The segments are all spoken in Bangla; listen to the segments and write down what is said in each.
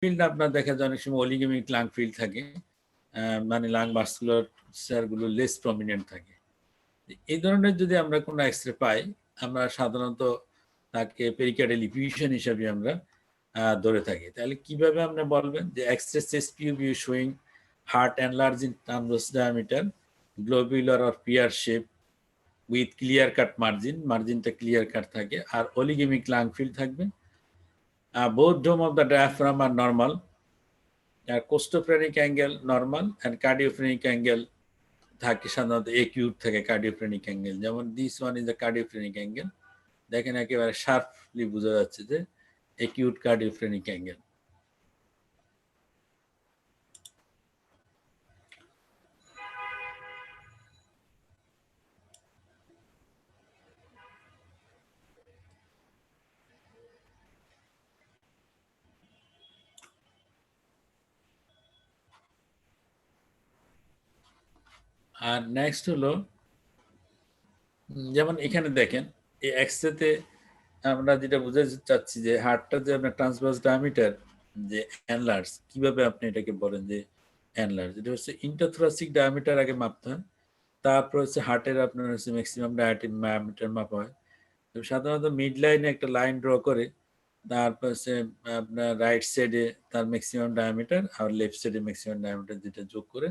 ফিল্ড আপনার দেখা যায় অনেক সময় অলিগেমিক লাং ফিল্ড থাকে, মানে লাং ভাস্কুলার গুলো লেস প্রমিনেন্ট থাকে। এই ধরনের যদি আমরা কোনো এক্সরে পাই, আমরা সাধারণত তাকে পেরিকার্ডিয়াল ইফিউশন হিসাবে আমরা ধরে থাকি। তাহলে কিভাবে আপনি বলবেন যে x-ray chest view showing heart enlarge in transverse diameter, globular or pear shape with clear cut মার্জিনটা ক্লিয়ার কাট থাকে, আর অলিগেমিক লাং ফিল্ড থাকবে। both dome of the diaphragm are normal, costophrenic angle normal, and cardiophrenic angle থাকে সাধারণত acute থাকে cardiophrenic angle, যেমন this one is the cardiophrenic angle, দেখেন একেবারে শার্পলি বোঝা যাচ্ছে যে acute cardiophrenic angle। আর নেক্সট হলো যেমন এখানে দেখেন এই এক্সরেতে আমরা যেটা বুঝাতে চাচ্ছি যে হার্টটা যে আপনার ট্রান্সভার্স ডায়ামিটার যে এনলার্জ, কিভাবে আপনি এটাকে বলেন যে এনলার্জ, এটা হচ্ছে ইন্টারথোরাসিক ডায়ামিটার আগে মাপতে হয়, তারপর হচ্ছে হার্টের আপনার হচ্ছে ম্যাক্সিমাম ডায়ামিটার মাপা হয়। তো সাধারণত মিড লাইনে একটা লাইন ড্র করে তারপর হচ্ছে আপনার রাইট সাইডে তার ম্যাক্সিমাম ডায়ামিটার আর লেফট সাইডে ম্যাক্সিমাম ডায়ামিটার যেটা যোগ করে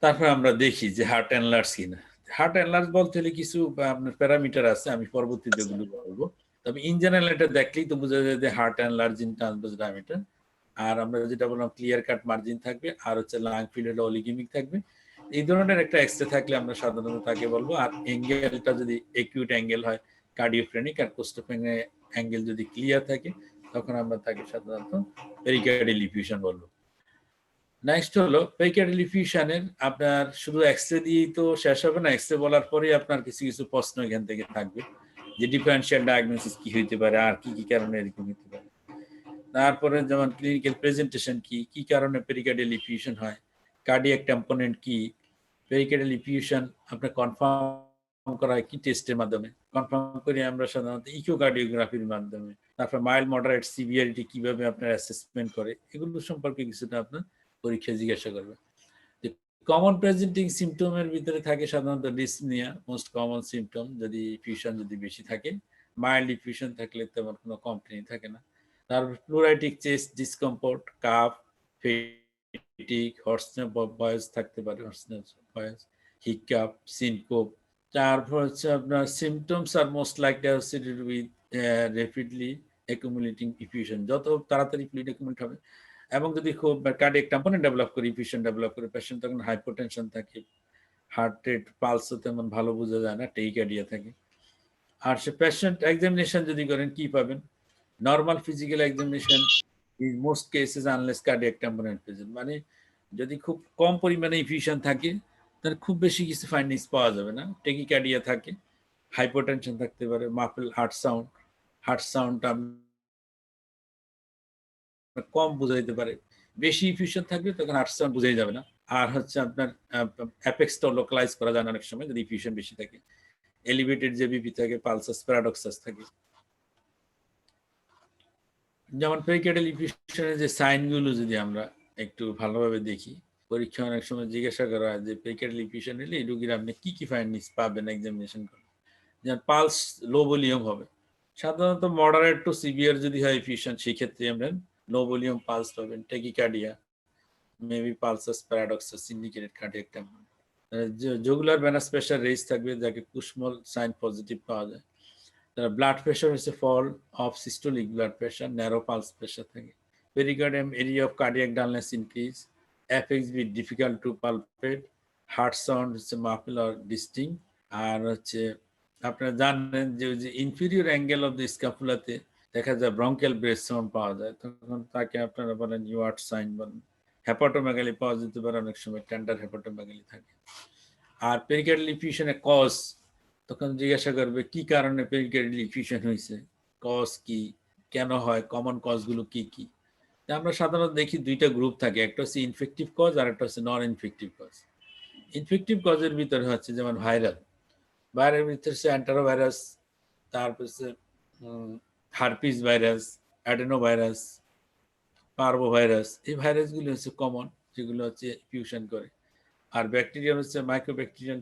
তারপর আমরা দেখি যে হার্ট এনলার্জ কিনা। হার্ট এনলার্জ বলতে হলে কিছু আপনার প্যারামিটার আছে, আমি পরবর্তীতে যেগুলো বলবো, তবে ইন জেনারেল এটা দেখলেই তো বোঝা যায় যে heart enlarge in transverse diameter. আর আমরা যেটা বললাম ক্লিয়ার কাট মার্জিন থাকবে, আর হচ্ছে লাং ফিল্ড হলো অলিগেমিক থাকবে। এই ধরনের একটা এক্সরে থাকলে আমরা সাধারণত তাকে বলবো। আর অ্যাঙ্গেলটা যদি একিউট অ্যাঙ্গেল হয় কার্ডিওফ্রেনিক, আর কোস্টোফ্রেনিক অ্যাঙ্গেল যদি ক্লিয়ার থাকে তখন আমরা তাকে সাধারণত পেরিকার্ডিয়াল ইফিউশন বলবো। নেক্সট হলো পেরিকার্ডিয়াল ইফিউশনের আপনার শুধু এক্সরে দিয়েই তো শেষ হবে না, এক্সরে বলার পরেই আপনার কিছু কিছু প্রশ্ন এখান থেকে থাকবে যে ডিফারেন্সিয়াল ডায়াগনোসিস কি হইতে পারে, আর কি কি কারণে এরকম হতে পারে, তারপরে যেমন ক্লিনিক্যাল প্রেজেন্টেশন কি কি কারণে পেরিকার্ডিয়াল ইফিউশন হয়, কার্ডিয়াক কম্পোনেন্ট কি, পেরিকার্ডিয়াল ইফিউশন আপনার কনফার্ম করা হয় কি টেস্টের মাধ্যমে, কনফার্ম করি আমরা সাধারণত ইকোকার্ডিওগ্রাফির মাধ্যমে, তারপর মাইল্ড মডারেট সিভিয়ারিটি কিভাবে আপনার অ্যাসেসমেন্ট করে, এগুলো সম্পর্কে কিছুটা আপনার পরীক্ষা জিজ্ঞাসা করবে। কমন প্রেজেন্টিং সিমটমের ভিতরে থাকে সাধারণত ডিসনিয়া, মোস্ট কমন সিমটম যদি ইফিউশন যদি বেশি থাকে। মাইল্ড ইফিউশন থাকলে তেমন কোনো কমপ্লেইন থাকে না। তারপর pleuritic chest discomfort, cough, fatigue, hoarseness voice থাকতে পারে, হর্সনেস ভয়েস, হিকআপ, সিনকোপ। তারপর হচ্ছে আপনার সিমটমস আর most likely associated with rapidly accumulating effusion, যত তাড়াতাড়ি ফ্লুইড অ্যাকুমুলেট হবে এবং যদি খুব কার্ডিয়াক কম্পোনেন্ট ডেভেলপ করে ইফিউশন ডেভেলপ করে পেশেন্ট তখন হাইপোটেনশন থাকে, হার্ট রেট পালসও তেমন ভালো বোঝা যায় না, টেইকার্ডিয়া থাকে। আর সে পেশেন্ট এক্সামিনেশন যদি করেন কি পাবেন, normal physical examination in most cases unless cardiac component present, মানে যদি খুব কম পরিমাণে ইফিউশন থাকে তাহলে খুব বেশি কিছু ফাইন্ডিংস পাওয়া যাবে না, টেকিকার্ডিয়া থাকে, হাইপোটেনশন থাকতে পারে, মাফল হার্ট সাউন্ড কম বোঝাইতে পারে, বেশি ইফিউশন থাকবে তখন হার্ট সাউন্ড বোঝাই যাবে না। আর হচ্ছে আপনার অ্যাপেক্সটা লোকালাইজ করা যায় না অনেক সময় যদি ইফিউশন বেশি থাকে, এলিভেটেড যে বিপি থাকে, পালসাস প্যারাডক্সাস থাকে। যেমন পেরিকার্ডিয়াল ইফিউশনের যে সাইনগুলো যদি আমরা একটু ভালোভাবে দেখি, পরীক্ষা অনেক সময় জিজ্ঞাসা করা হয় যে পেরিকার্ডিয়াল ইফিউশন হলে এই রোগীর আপনি কি কি ফাইন্ডিংস পাবেন এক্সামিনেশন করে। যেমন পালস লো ভলিউম হবে, সাধারণত মডারেট টু সিভিয়ার যদি হয় ইফিউশন সেই ক্ষেত্রে আমরা লো ভলিউম পালস পাবেন, tachycardia, maybe pulsus paradoxus, indicated cardiac temporal. Jugular venous pressure raise থাকবে যাকে কুশমল সাইন পজিটিভ পাওয়া যায়। ব্লাড প্রেশার হচ্ছে fall of systolic blood pressure, narrow pulse pressure থাকে। Pericardium area of cardiac dullness increase, apex beat difficult to palpate, heart sound হচ্ছে মাফল অর ডিস্টিং। আর হচ্ছে আপনারা জানেন যে ইনফিরিয়র অ্যাঙ্গেল অফ দ্য স্ক্যাপুলাতে দেখা যায় ব্রঙ্কেল ব্রেথ সাউন্ড পাওয়া যায়, তখন তাকে আপনারা বলেন ইউয়ার্ট সাইন বলেন। হেপাটোমেগালি পাওয়া যেতে পারে, অনেক সময় টেন্ডার হেপাটোমেগালি থাকে। আর পেরিকার্ডিয়াল ইফিউশনের কজ তখন জিজ্ঞাসা করবে কি কারণে পেরিকার্ডিয়াল ইফিউশন হয়েছে, কজ কি, কেন হয়, কমন কজগুলো কি কি। আমরা সাধারণত দেখি দুইটা গ্রুপ থাকে, একটা হচ্ছে ইনফেক্টিভ কজ আর একটা হচ্ছে নন ইনফেক্টিভ কজ। ইনফেক্টিভ কজের ভিতরে হচ্ছে যেমন ভাইরাল, ভাইরাল ভিতরে হচ্ছে অ্যান্টারোভাইরাস, তারপর হচ্ছে হারপিস ভাইরাস, অ্যাডেনো ভাইরাস, পার্বোভাইরাস, এই ভাইরাসগুলো হচ্ছে কমন, যেগুলো হচ্ছে ইনফিউশন করে। আর ব্যাকটেরিয়া হচ্ছে মাইক্রোব্যাকটেরিয়াম,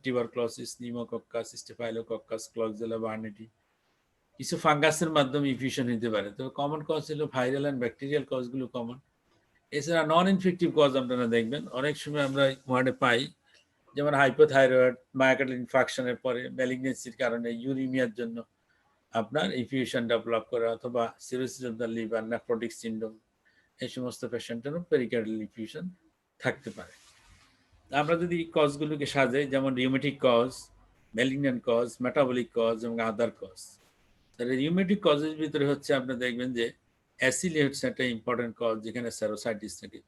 টিউবারক্লোসিস, নিউমোকক্কাস, স্টেফাইলোকক্কাস, ক্লক্সেলা বার্নেটি। কিছু ফাঙ্গাসের মাধ্যমে ইনফিউশন হতে পারে। তবে কমন কজ হলো ভাইরাল অ্যান্ড ব্যাকটেরিয়াল কজগুলো কমন। এছাড়া নন ইনফেক্টিভ কজ আপনারা দেখবেন অনেক সময় আমরা ওয়ার্ডে পাই, যেমন হাইপোথাইরয়েড, মায়োকার্ডিয়াল ইনফাকশনের পরে ম্যালিগনেন্সির কারণে ইউরিমিয়ার জন্য আপনার ইনফিউশন ডেভেলপ করে, অথবা cirrhosis of the liver, nephrotic syndrome, এই সমস্ত পেশেন্টেরও পেরিকার্ডিয়াল ইনফিউশন থাকতে পারে। আমরা যদি কজগুলোকে সাজাই, যেমন rheumatic cause, malignant cause, metabolic cause এবং আদার কজ। তাহলে রিউমেটিক কজের ভিতরে হচ্ছে আপনি দেখবেন যে অ্যাসিলি হচ্ছে একটা ইম্পর্টেন্ট কজ, যেখানে স্যারোসাইটিস থাকে,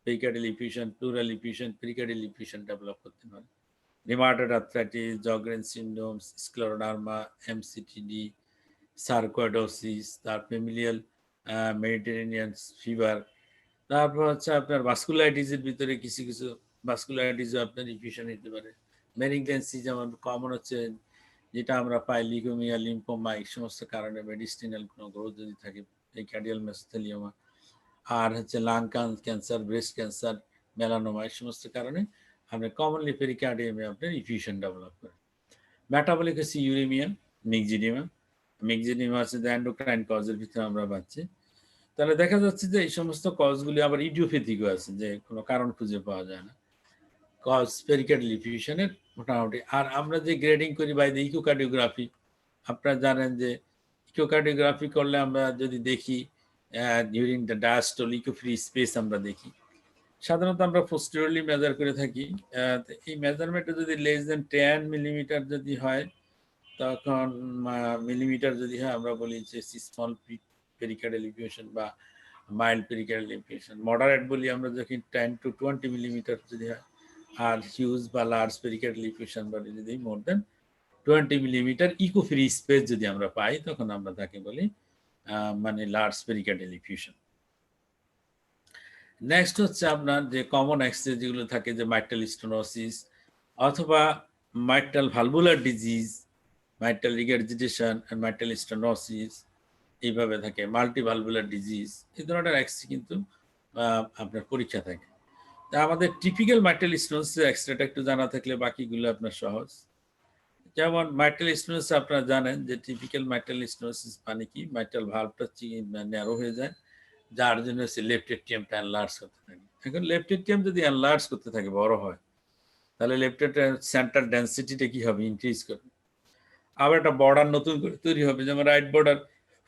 pericardial effusion, pleural effusion, pericardial effusion develop করতে পারে। Rheumatoid arthritis, Sjogren syndrome, scleroderma, MCTD, sarcoidosis, তার ফ্যামিলিয়াল মেডিটেরেনিয়ান ফিভার। তারপর হচ্ছে আপনার ভাস্কুলাইটিসের ভিতরে কিছু কিছু ভাস্কুলাইটিসও আপনার ইনফিউশন হতে পারে। মেনিগনেন্সি যেমন কমন হচ্ছে যেটা আমরা পাই, লিউকেমিয়া, লিম্ফোমা, এই সমস্ত কারণে মেডিস্টিনাল কোনো গ্রোথ যদি থাকে, এই ক্যাডিয়াল মেসোথেলিওমা। আর হচ্ছে lung cancer, breast cancer, melanoma, এই সমস্ত কারণে আপনার কমনলি পেরিকার্ডিয়ামে আপনার ইনফিউশন ডেভেলপ করে। মেটাবলিক হচ্ছে ইউরেমিয়া, মিক্সিডিমা। মিক্সিডিমা হচ্ছে যে এন্ডোক্রাইন কজের ভিতরে আমরা পাচ্ছি। তাহলে দেখা যাচ্ছে যে এই সমস্ত কজগুলি আবার ইডিওপ্যাথিকও আছে, যে কোনো কারণ খুঁজে পাওয়া যায় না কজ পেরিকার্ডিয়াল ইনফিউশনের মোটামুটি। আর আমরা যে গ্রেডিং করি বাই দ্য ইকোকার্ডিওগ্রাফি, আপনারা জানেন যে ইকোকার্ডিওগ্রাফি করলে আমরা যদি দেখি during the diastole echo free space আমরা দেখি, সাধারণত আমরা পোস্টেরিয়রলি মেজার করে থাকি। এই মেজারমেন্টে যদি লেস দেন 10 মিলিমিটার যদি হয়, তখন মিলিমিটার যদি হয় আমরা বলি যে স্মল পেরিকার্ডিয়াল ইনফিউশন বা মাইল্ড পেরিকার্ডিয়াল ইনফিউশন। মডারেট বলি আমরা যখন 10 to 20 মিলিমিটার যদি হয়। আর হিউজ বা লার্জ পেরিকার্ডিয়াল ইনফিউশন বলি যদি মোর দেন 20 মিলিমিটার ইকো ফ্রি স্পেস যদি আমরা পাই, তখন আমরা তাকে বলি মানে লার্জ পেরিকার্ডিয়াল ইনফিউশন। নেক্সট হচ্ছে আপনার যে কমন এক্সেস যেগুলো থাকে, যে মাইট্রাল স্টেনোসিস অথবা mitral valvular disease, mitral regurgitation আর মাইট্রাল স্টেনোসিস, এইভাবে থাকে মাল্টিভালভুলার ডিজিজ। এই ধরনের এক্সরে কিন্তু আপনার পরীক্ষা থাকে। তা আমাদের টিপিক্যাল মাইট্রাল স্টেনোসিস এক্সরেটা একটু জানা থাকলে বাকিগুলো আপনার সহজ। যেমন মাইট্রাল স্টেনোসিস আপনারা জানেন যে টিপিক্যাল মাইট্রাল স্টেনোসিস মানে কি, মাইট্রাল ভালভটা ন্যারো হয়ে যায়, যার জন্য হচ্ছে লেফট এট্রিয়ামটা এনলার্জ করতে থাকে। এখন লেফট এট্রিয়াম যদি এনলার্জ করতে থাকে, বড় হয়, তাহলে লেফট এট্রিয়াম সেন্টার ডেন্সিটিটা কি হবে, ইনক্রিজ করবে। আবার একটা বর্ডার নতুন করে তৈরি হবে, যেমন right border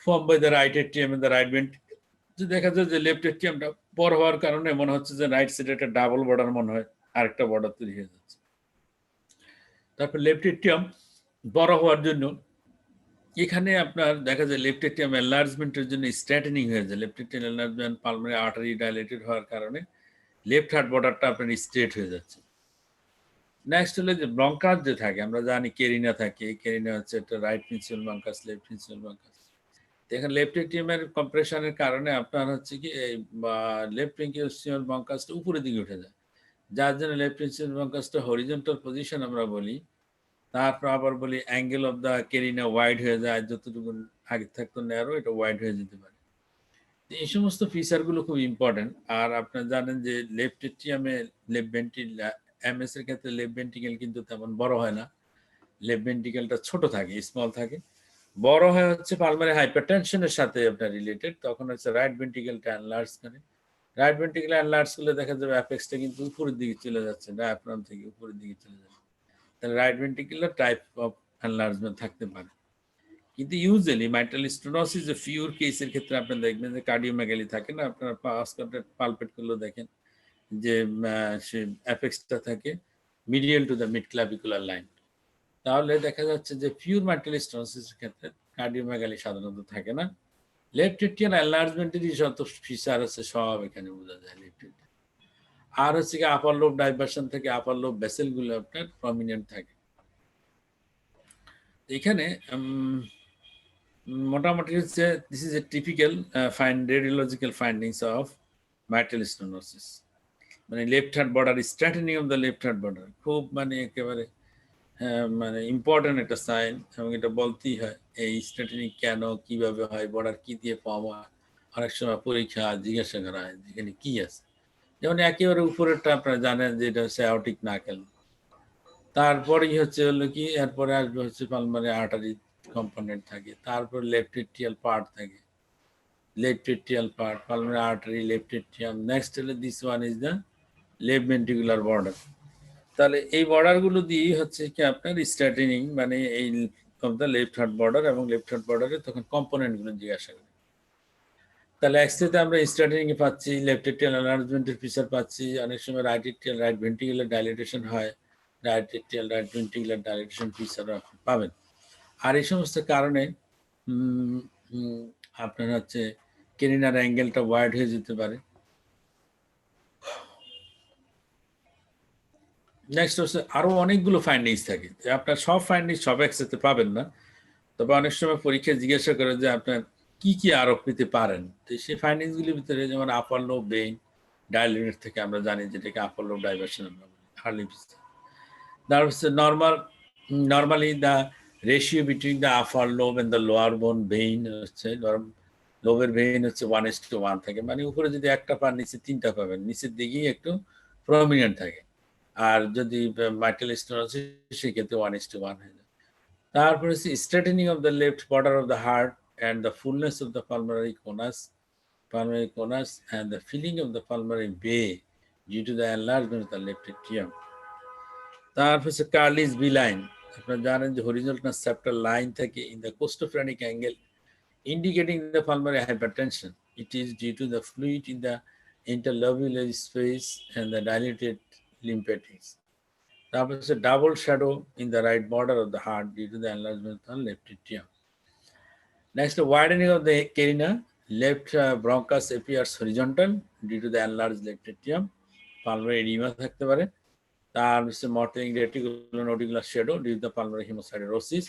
form by the right atrium and the right ventricle. দেখা যায় যে লেফট এট্রিয়ামটা বড় হওয়ার কারণে মনে হচ্ছে যে রাইট সাইডে একটা ডাবল বর্ডার মনে হয়, আরেকটা বর্ডার তৈরি হয়ে যাচ্ছে। তারপর লেফট এট্রিয়াম বড় হওয়ার জন্য এখানে আপনার দেখা যায় লেফট এট্রিয়াম এনলার্জমেন্টের জন্য স্ট্রেটেনিং হয়ে যায়। Left atrium enlargement pulmonary artery dilated হওয়ার কারণে লেফট হার্ট বর্ডারটা আপনার স্ট্রেট হয়ে যাচ্ছে। নেক্সট হলো যে ব্রঙ্কাস যে থাকে, আমরা জানি কেরিনা থাকে, কেরিনা হচ্ছে একটা right principal bronchus, left principal bronchus. দেখেন লেফট এট্রিয়ামের কম্প্রেশনের কারণে আপনার হচ্ছে কি এই লেফট প্রিন্সিপাল ব্রঙ্কাসটা উপরের দিকে উঠে যায়, যার জন্য লেফট প্রিন্সিপাল ব্রঙ্কাসটা হরিজন্টাল পজিশন আমরা বলি। তারপর আবার বলি অ্যাঙ্গেল অফ দ্য কেরিনা ওয়াইড হয়ে যায়, যতটুকু আগে থাকতো ন্যারো, এটা ওয়াইড হয়ে যেতে পারে। এই সমস্ত ফিচারগুলো খুব ইম্পর্টেন্ট। আর আপনারা জানেন যে লেফট এট্রিয়ামে লেফট ভেন্ট্রিকেল, এমএস এর ক্ষেত্রে লেফট ভেন্ট্রিকেল কিন্তু তেমন বড় হয় না, লেফট ভেন্ট্রিকেলটা ছোট থাকে, স্মল থাকে। বড় হয় হচ্ছে পালমারি হাইপারটেনশনের সাথে আপনার রিলেটেড, তখন হচ্ছে রাইট ভেন্ট্রিকেলটা এনলার্জ করে। রাইট ভেন্ট্রিকেল এনলার্জ করলে দেখা যাবে অ্যাপেক্সটা কিন্তু উপরের দিকে চলে যাচ্ছে, ডায়াফ্রাম থেকে উপরের দিকে চলে যাচ্ছে। তাহলে right ventricular type of enlargement থাকতে পারে। কিন্তু ইউজুয়ালি মাইট্রাল স্টেনোসিস যে ফিউর কেসের ক্ষেত্রে আপনি দেখবেন যে কার্ডিওমেগালি থাকে না, আপনারা পালপেট করলেও দেখেন যে সে অ্যাপেক্সটা থাকে medial to the mid clavicular line. তাহলে দেখা যাচ্ছে যে পিওর মাইট্রাল স্টেনোসিসের ক্ষেত্রে কার্ডিওমেগালি সাধারণত থাকে না। লেফট এট্রিয়াল এনলার্জমেন্টেরই যত ফিচার আছে সব এখানে বোঝা যায় লেফট এট্রিয়াল। আর হচ্ছে কি আপার লোব ডাইভারশন থেকে আপার লোব ভেসেলগুলো আপনার প্রমিনেন্ট থাকে। এখানে মোটামুটি হচ্ছে this is a typical radiological findings of mitral stenosis. মানে left heart border, straightening of the left heart border খুব মানে একেবারে মানে ইম্পর্টেন্ট একটা সাইন, এবং এটা বলতেই হয় এই স্ট্রেটেনিং কেন, কিভাবে হয়, বর্ডার কি দিয়ে ফর্ম হয়, অনেক সময় পরীক্ষা জিজ্ঞাসা করা হয় যেখানে কি আছে। যেমন একেবারে উপরেরটা আপনারা জানেন যে এটা হচ্ছে অ্যাওর্টিক নাকেল। তারপরেই হচ্ছে হলো কি এরপরে আসবে হচ্ছে পালমারি আর্টারি কম্পোনেন্ট থাকে। তারপর লেফট এট্রিয়াল পার্ট থাকে। Left atrial part, pulmonary artery, left atrium. Next হলো this one is the left ventricular border. তাহলে এই বর্ডারগুলো দিয়েই হচ্ছে কি আপনার স্ট্যাটিনিং মানে এই of the left heart border এবং লেফট হার্ট বর্ডারে তখন কম্পোনেন্টগুলো জিজ্ঞাসা করে। তাহলে এক্সরেতে আমরা স্ট্যাটিনিং এ পাচ্ছি, লেফট এট্রিয়াল এনলার্জমেন্টের ফিচার পাচ্ছি, অনেক সময় right atrial right ventricular dilatation হয়, right atrial right ventricular dilatation ফিচারও আপনি পাবেন। আর এই সমস্ত কারণে আপনার হচ্ছে কেরিনার অ্যাঙ্গেলটা ওয়াইড হয়ে যেতে পারে। নেক্সট হচ্ছে আরো অনেকগুলো ফাইন্ডিংস থাকে, আপনার সব ফাইন্ডিংস সব একসাথে পাবেন না, তবে অনেক সময় পরীক্ষায় জিজ্ঞাসা করে যে আপনার কি কি আরো পেতে পারেন। তো সেই ফাইন্ডিংস গুলির ভিতরে যেমন আপার লোব বেইন ডাইলেটেড থেকে আমরা জানি যেটাকে আপার লোব ডাইভার্সন আমরা বলি, হার্লি তারপর হচ্ছে normally the ratio between the upper lobe and the lower বোন ভেইন হচ্ছে লোবের ভেইন হচ্ছে 1:1 থাকে, মানে উপরে যদি একটা পান নিচে তিনটা পাবেন, নিচের দিকেই একটু প্রমিনেন্ট থাকে। আর যদি মাইটাল স্টোন আছে সেক্ষেত্রে 1:1 হয়ে যায়। তারপরে হচ্ছে straightening of the left border of the heart and the fullness of the pulmonary conus and the filling of the pulmonary bay due to the enlargement of the left atrium. তারপর হচ্ছে কার্লিস বি লাইন, আপনারা জানেন যে হরিজন্টাল সেপ্টাল লাইন থাকে in the costophrenic angle indicating the pulmonary hypertension. It is due to the fluid in the interlobular space and the dilated lymphatics. তারপর হচ্ছে double shadow in the right border of the heart due to the enlargement of left atrium. Next widening of the carina, left bronchus appears horizontal due to the enlarged left atrium. Pulmonary edema থাকতে পারে। তার হচ্ছে mortering reticulonodular shadow due to the pulmonary hemosiderosis।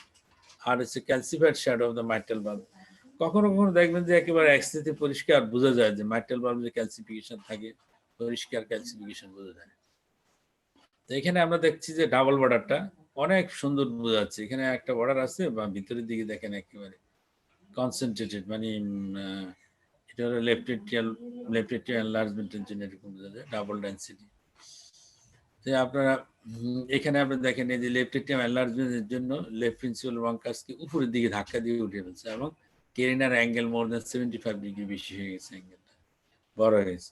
আর হচ্ছে calcified shadow of the mitral valve। কখনো কখনো দেখবেন যে একেবারে এক্সরেতে পরিষ্কার বোঝা যায় যে মাইট্রাল ভালভে ক্যালসিফিকেশন থাকে, পরিষ্কার ক্যালসিফিকেশন বোঝা যায়। তো এখানে আমরা দেখছি যে ডাবল বর্ডারটা অনেক সুন্দর বোঝা যাচ্ছে। এখানে একটা বর্ডার আছে বা ভিতরের দিকে দেখেন একেবারে কনসেন্ট্রেটেড, মানে এটা হলো লেফট এট্রিয়াল এনলার্জমেন্টের জন্য এরকম বোঝা যায়, ডাবল ডেন্সিটি। তো আপনারা এখানে আপনারা দেখেন এই যে লেফট এট্রিয়াম এনলার্জমেন্টের জন্য লেফট প্রিন্সিপাল ব্রঙ্কাসকে উপরের দিকে ধাক্কা দিয়ে উঠে ফেলছে এবং কেরিনার অ্যাঙ্গেল মোর দ্যান 75 ডিগ্রি বেশি হয়ে গেছে, অ্যাঙ্গেলটা বড় হয়েছে।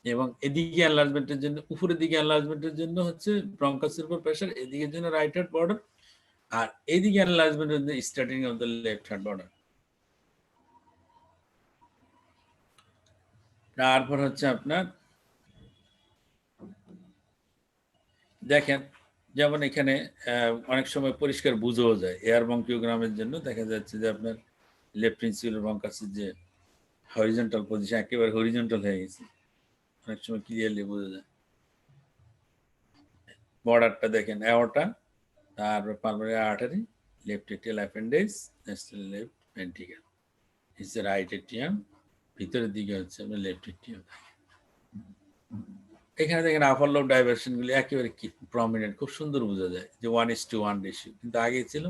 এবং এদিকে এনলার্জমেন্টের জন্য উপরের দিকে এনলার্জমেন্টের জন্য হচ্ছে ব্রঙ্কাসের উপর প্রেসার, এদিকের জন্য রাইট হার্ট বর্ডার, আর এদিকে এনলার্জমেন্টের জন্য starting of the left heart border. তারপর হচ্ছে আপনার দেখেন যেমন এখানে অনেক সময় পরিষ্কার বুঝেও যায়, এয়ার বঙ্কিওগ্রামের জন্য দেখা যাচ্ছে যে আপনার লেফট প্রিন্সিপাল ব্রঙ্কাসের যে হরিজন্টাল পজিশন একেবারে হরিজন্টাল হয়ে গেছে, অনেক সময় ক্লিয়ারলি বোঝা যায়। বর্ডারটা দেখেন অ্যাওর্টা, তারপর pulmonary artery, left atrial appendix, left ventricle, হচ্ছে রাইট এট্রিয়াম, ভিতরের দিকে হচ্ছে আপনার লেফট এট্রিয়াম। এখানে দেখেন আপার লোব ডাইভার্সন গুলি একেবারে কি প্রমিনেন্ট, খুব সুন্দর বোঝা যায় যে 1:1 রেশিও, কিন্তু আগে ছিল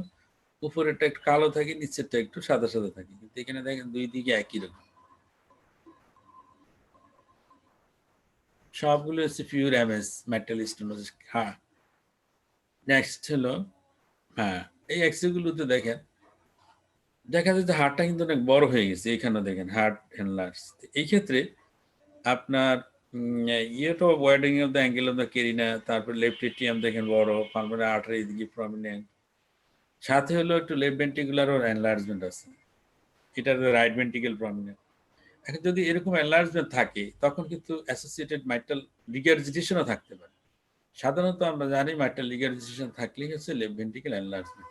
উপরেরটা একটু কালো থাকে, নিচেরটা একটু সাদা সাদা থাকে, কিন্তু এখানে দেখেন দুই দিকে একই রকম। সবগুলো হচ্ছে পিওর এমএস মেটাল স্টোনোসিস। হ্যাঁ, নেক্সট হলো হ্যাঁ এই এক্সরে গুলোতে দেখেন দেখা যায় যে হার্টটা কিন্তু অনেক বড় হয়ে গেছে, এখানে দেখেন হার্ট এনলার্জ। এই ক্ষেত্রে আপনার ইয়েটা widening of the angle of the carina, তারপর লেফট এট্রিয়াম দেখেন বড়, পালমারি আর্টারি এদিকে প্রমিনেন্ট, সাথে হলো একটু লেফট ভেন্ট্রিকুলার ও এনলার্জমেন্ট আছে, এটা রাইট ভেন্ট্রিকেল প্রমিনেন্ট। এখন যদি এরকম এনলার্জমেন্ট থাকে তখন কিন্তু অ্যাসোসিয়েটেড মাইট্রাল রিগার্জিটেশনও থাকতে পারে। সাধারণত আমরা জানি মাইট্রাল রিগার্জিটেশন থাকলেই হচ্ছে লেফট ভেন্ট্রিকেল এনলার্জমেন্ট।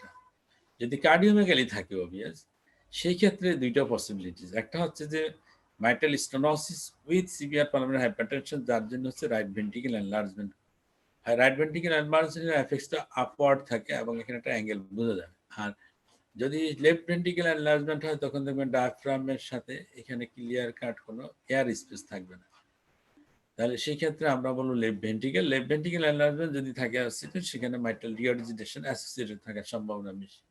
যদি কার্ডিওমেগালি থাকে অবভিয়াস, সেই ক্ষেত্রে দুইটা পসিবিলিটিস, একটা হচ্ছে যে mitral stenosis with severe pulmonary hypertension, যার জন্য হচ্ছে right ventricle enlargement. Right ventricle এনলার্জমেন্টের এফেক্টসটা আপওয়ার্ড থাকে এবং এখানে একটা অ্যাঙ্গেল বোঝা যায়। আর যদি লেফট ভেন্ট্রিকেল এনলার্জমেন্ট হয় তখন দেখবেন ডায়াফ্রামের সাথে এখানে ক্লিয়ার কাট কোনো এয়ার স্পেস থাকবে না, তাহলে সেই ক্ষেত্রে আমরা বলবো লেফট ভেন্ট্রিকেল এনলার্জমেন্ট যদি থাকে সেখানে মাইট্রাল রিগার্জিটেশন অ্যাসোসিয়েটেড থাকার সম্ভাবনা বেশি।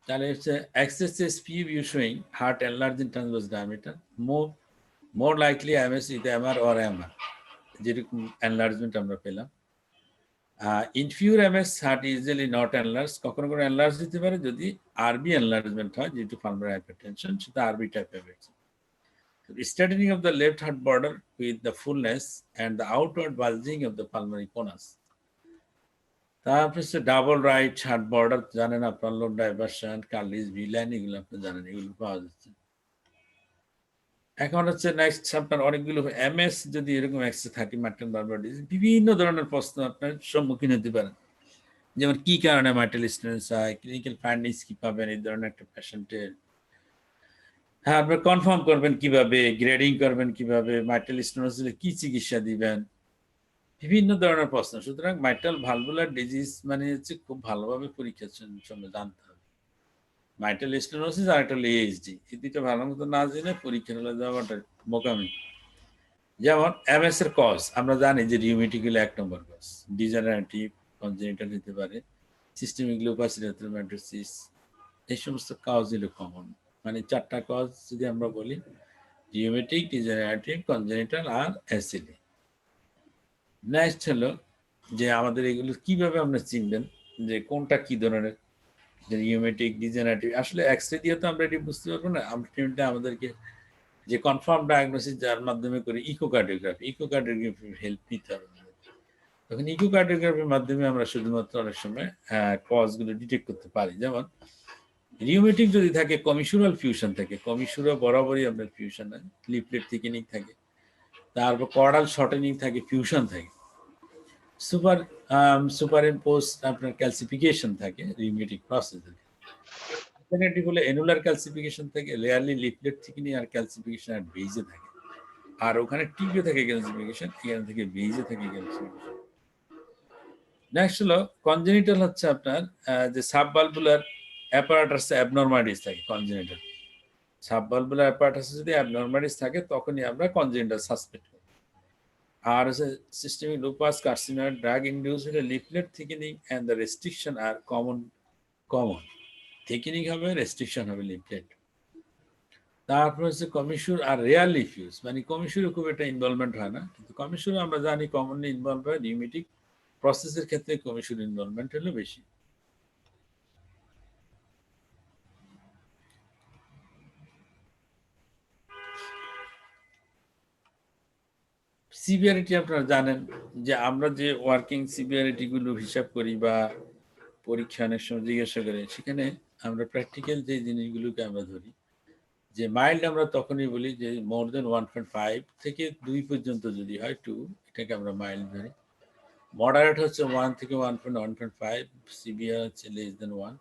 তাহলে হচ্ছে excessive view showing heart enlarged in transverse diameter, more likely MS with MR or MR, যেরকম enlargement আমরা পেলাম। Inferior MS heart easily not enlarged, কখনো কোনো enlarged দিতে পারে যদি RB enlargement হয় due to pulmonary hypertension, সেটা RB type of it. Straightening of the left heart border with the fullness and the outward bulging of the pulmonary conus. তারপর হচ্ছে ডাবল রাইট হার্ট বর্ডার, জানেন আপনার লোড ডাইভারশন, কার্লিস ভিলাইন, এগুলো আপনি জানেন, এগুলো পাওয়া যাচ্ছে। এখন হচ্ছে নেক্সট আপনার অনেকগুলো এমএস যদি এরকম এক্সেস থাকে মাইট্রাল ভালভাল ডিজিজ, বিভিন্ন ধরনের প্রশ্ন আপনার সম্মুখীন হতে পারেন। যেমন কি কারণে মাইট্রাল স্টেনোসিস হয়, ক্লিনিক্যাল ফাইন্ডিংস কি পাবেন এই ধরনের একটা পেশেন্টের, হ্যাঁ আপনি কনফার্ম করবেন কিভাবে, গ্রেডিং করবেন কিভাবে, মাইট্রাল স্টেনোসিসে কি চিকিৎসা দিবেন, বিভিন্ন ধরনের প্রশ্ন। সুতরাং মাইট্রাল ভালভুলার ডিজিজ মানে হচ্ছে খুব ভালোভাবে পরীক্ষার সঙ্গে জানতে হবে। মাইট্রাল স্টেনোসিস আর একটা এএইচডি, এই দুটো ভালো মতো না জেনে পরীক্ষার হলে যাওয়াটা বোকামি। যেমন এমএস এর কজ আমরা জানি যে রিউমেটিক হলো 1 নম্বর কজ, ডিজেনারেটিভ কনজেনিটাল হতে পারে, সিস্টেমিক লুপাস এরিথ্রোমাটোসিস, এই সমস্ত কজ হলো কমন। মানে 4টা কজ যদি আমরা বলি, রিউমেটিক, ডিজেনারেটিভ, কনজেনিটাল আর এসিডি। নেক্সট হলো যে আমাদের এগুলো কিভাবে আমরা চিনবেন যে কোনটা কি ধরনের, রিউমেটিক, ডিজেনারেটিভ। আসলে এক্সরে দিয়ে তো আমরা এটি বুঝতে পারবো না, আলটিমেটলি আমাদেরকে যে কনফার্ম ডায়াগনোসিস যার মাধ্যমে করি ইকোকার্ডিওগ্রাফি হেল্প নিতে হবে। তখন ইকোকার্ডিওগ্রাফির মাধ্যমে আমরা শুধুমাত্র অনেক সময় কজগুলো ডিটেক্ট করতে পারি। যেমন রিউমেটিক যদি থাকে, কমিশুরাল ফিউশন থাকে, কমিশুরা বরাবরই আপনার ফিউশন হয়, লিফলেট থিকেনিং থাকে, তারপর কর্ডাল শর্টেনিং থাকে, ফিউশন থাকে, সুপারইম্পোজ আপনার ক্যালসিফিকেশন থাকে রিউমেটিক প্রসেসে। ডিজেনারেটিভ হলে এনুলার ক্যালসিফিকেশন থাকে, লেয়ারলি লিফলেট থিকেনিং আর ক্যালসিফিকেশন আর বেইজে থাকে, আর ওখানে টিপে থাকে ক্যালসিফিকেশন, এখান থেকে বেইজে থাকে ক্যালসিফিকেশন। নেক্সট হলো কনজেনিটাল, হচ্ছে আপনার যে সাবভালভুলার অ্যাপারাটাসে অ্যাবনরমালিটিস থাকে কনজেনিটাল। সাবভালভুলার অ্যাপারাটাসে যদি অ্যাবনরমালিটিস থাকে তখনই আমরা কনজেনিটাল সাসপেক্ট করি। আর হচ্ছে systemic lupus carcinoid drug induce হলে leaflet thickening and the restriction are common. Thickening হবে, রেস্ট্রিকশন হবে লিফলেট। তারপর হচ্ছে কমিশুর আর রেয়ারলি ফিউজ, মানে কমিশুরে খুব একটা ইনভলভমেন্ট হয় না, কিন্তু কমিশুরে আমরা জানি কমনলি ইনভলভ হয় রিউমেটিক প্রসেসের ক্ষেত্রে, কমিশুর ইনভলভমেন্ট হলো বেশি। সিভিয়ারিটি আপনারা জানেন যে আমরা যে ওয়ার্কিং সিভিয়ারিটি গুলো হিসাব করি বা পরীক্ষা অনেক সময় জিজ্ঞাসা করে, সেখানে আমরা প্র্যাকটিক্যাল যে জিনিসগুলোকে আমরা ধরি, যে মাইল্ড আমরা তখনই বলি যে মোর দেন 1.5 থেকে 2 পর্যন্ত যদি হয় 2, এটাকে আমরা মাইল্ড ধরি। মডারেট হচ্ছে 1 থেকে 1.5, সিভিয়ার হচ্ছে লেস দেন 1।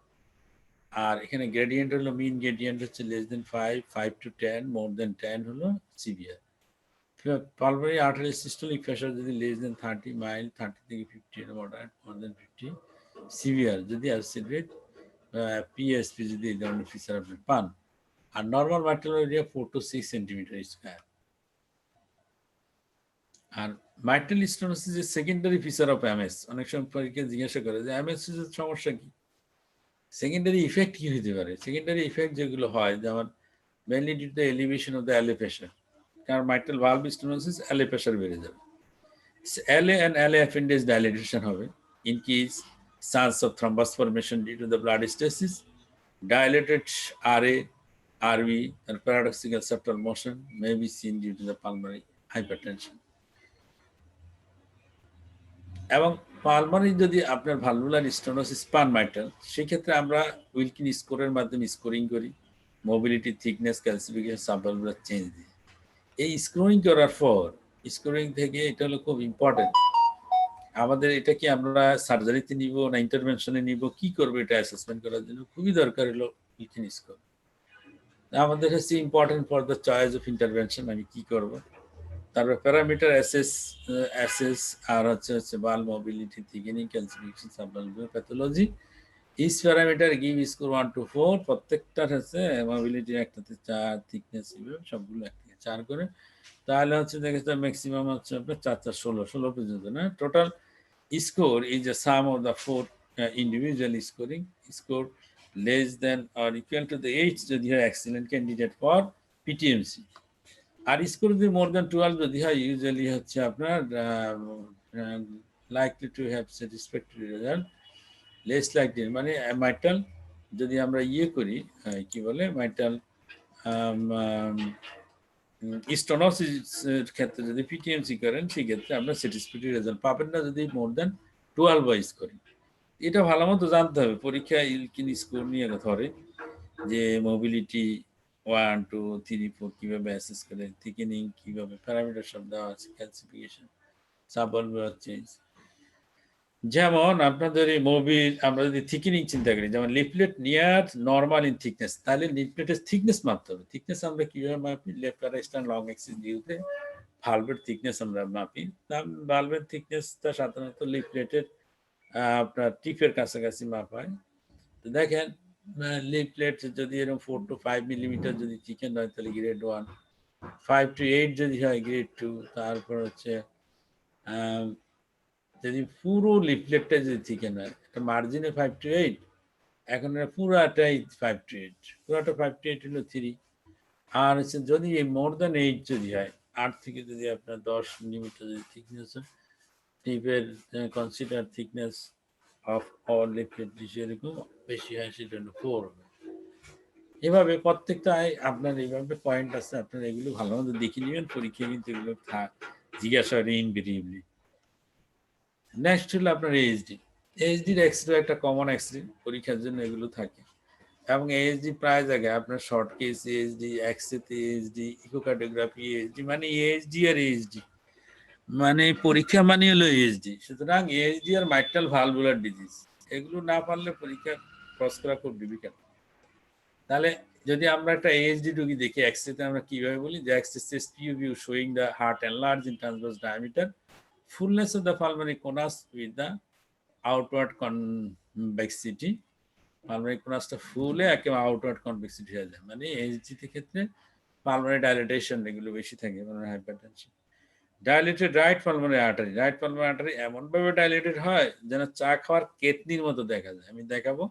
আর এখানে গ্রেডিয়েন্ট হলো, মিন গ্রেডিয়েন্ট হচ্ছে less than 5, 5 to 10, more than 10 হলো severe. Pulmonary artery systolic pressure যদি লেস দেন 30, মাইল্ড, 30 থেকে 50 হলো মডারেট, মোর দেন 50 সিভিয়ার। যদি অ্যাসিড পিএসপি যদি এই ধরনের ফিচার আপনি পান। আর normal mitral area 4 to 6 centimetre square. আর মাইট্রাল স্টেনোসিসের সেকেন্ডারি ফিচার অফ এমএস, অনেক সময় পরীক্ষা জিজ্ঞাসা করে যে এমএস এর সমস্যা কি, সেকেন্ডারি ইফেক্ট কি হতে পারে। সেকেন্ডারি ইফেক্ট যেগুলো হয়, যেমন mainly due to the elevation of the LA pressure, কারণ mitral valve stenosis LA pressure বেড়ে যাবে, LA and LA appendage dilatation হবে, increase chance of thrombus formation due to the blood stasis, dilated RA, RV, and paradoxical septal motion may be seen due to the pulmonary hypertension. এবং পালমারি যদি আপনার ভালভুলার স্টেনোসিস পান মাইট্রাল, সেক্ষেত্রে আমরা উইলকিন স্কোরের মাধ্যমে স্কোরিং করি, মোবিলিটি, থিকনেস, ক্যালসিফিকেশন, সাবভালভুলার চেঞ্জ দিয়ে। এই স্কোরিং করার পর, স্কোরিং থেকে এটা হলো খুব ইম্পর্টেন্ট, আমাদের এটা কি আমরা সার্জারিতে নিব না ইন্টারভেনশনে নিব, কি করবো এটা অ্যাসেসমেন্ট করার জন্য খুবই দরকার হলো উইলকিন স্কোর। আমাদের হচ্ছে important for the choice of intervention, আমি কি করব। তারপর প্যারামিটার অ্যাসেস আর হচ্ছে valve mobility, thickening, calcification, subvalvular pathology. Each parameter give score 1 to 4, প্রত্যেকটার হচ্ছে মোবিলিটি একটাতে 4, থিকনেস সবগুলো 1 থেকে 4 করে। তাহলে হচ্ছে দেখা যাচ্ছে ম্যাক্সিমাম হচ্ছে আপনার 4, 4, 16 পর্যন্ত না। Total score is a sum of the 4 individual scoring score less than or equal to the age যদি হয় excellent candidate for PTMC। আর স্কোর যদি মোর দ্যান 12 যদি হয় ইউজুয়ালি হচ্ছে আপনার likely to have satisfactory result, less likely মানে মাইটাল যদি আমরা ইয়ে করি কি বলে মাইটাল স্টোনোসিসের ক্ষেত্রে যদি পিটিএমসি করেন সেক্ষেত্রে আমরা স্যাটিসফ্যাক্টরি রেজাল্ট পাবেন না যদি মোর দ্যান 12 ওয়াইজ করি। এটা ভালো মতো জানতে হবে পরীক্ষায় ইলকিন স্কোর নিয়ে ধরে যে মোবিলিটি 1 2 3 4 কিভাবে অ্যাসেস করে, থিকেনিং কিভাবে, প্যারামিটার সব দেওয়া আছে, ক্যালসিফিকেশন, সাবঅলভেওলার চেঞ্জ। যেমন আপনাদের এই মোবিল আমরা যদি থিকেনিং চিন্তা করি, যেমন leaflet near normal in thickness, তাহলে লিফলেটের থিকনেস মাপতে হবে। থিকনেস আমরা কিভাবে মাপি? Left right stand long axis ভিউতে ভালভের থিকনেস আমরা মাপি। ভালভের থিকনেসটা সাধারণত লিফলেটের আপনার টিপের কাছাকাছি মাপ হয়। তো দেখেন লিফলেট যদি এরকম 4 to 5 মিলিমিটার যদি চিকেন হয় তাহলে গ্রেড 1, 5 to 8 যদি হয় গ্রেড 2, তারপর হচ্ছে যদি পুরো লিফলেটটা যদি চিকেন হয় একটা মার্জিনে 5 to 8, এখন পুরাটাই 5 to 8, পুরাটা 5 to 8 হলো 3। আর হচ্ছে যদি মোর দ্যান 8 যদি হয়, 8 থেকে যদি আপনার 10 মিলিমিটার যদি থিকনেস হয়, টিপের consider thickness of all leaflet এরকম বেশি হয় সেটা হলো 4 হবে। এভাবে প্রত্যেকটা আপনার এইভাবে পয়েন্ট আছে, আপনার এগুলো ভালো মতো দেখে নেবেন, পরীক্ষায় কিন্তু এগুলো জিজ্ঞাসা হয় ইনভেরিয়েবলি। নেক্সট হলো আপনার এইচডি। এইচডির এক্সরে একটা কমন এক্সরে পরীক্ষার জন্য এগুলো থাকে, এবং এইচডি প্রায় জায়গায় আপনার শর্ট কেস এইচডি, এক্সরেতে এইচডি, ইকোকার্ডিওগ্রাফি এইচডি, মানে এইচডি আর এইচডি মানে পরীক্ষা মানে হলো এইচডি। সুতরাং এইচডি আর মাইট্রাল ভালভুলার ডিজিজ এগুলো না পারলে পরীক্ষা ক্রস করা খুব ডিফিকাল্ট। তাহলে যদি আমরা একটা এইচডি রোগী দেখি এক্সরেতে আমরা কিভাবে বলি যে x-ray chest view showing the heart enlarge in transverse diameter, fullness of the pulmonary conus with the outward convexity, pulmonary conusটা ফুলে একেবারে আউটওয়ার্ড কনভেক্সিটি হয়ে যায়, মানে এইচডি ক্ষেত্রে পালমোনারি ডাইলেটেশন এগুলো বেশি থাকে, pulmonary hypertension. Dilated right pulmonary artery, right pulmonary artery এমন ভাবে ডাইলেটেড হয় যেন চা খাওয়ার কেতনির মতো দেখা যায়, আমি দেখাবো।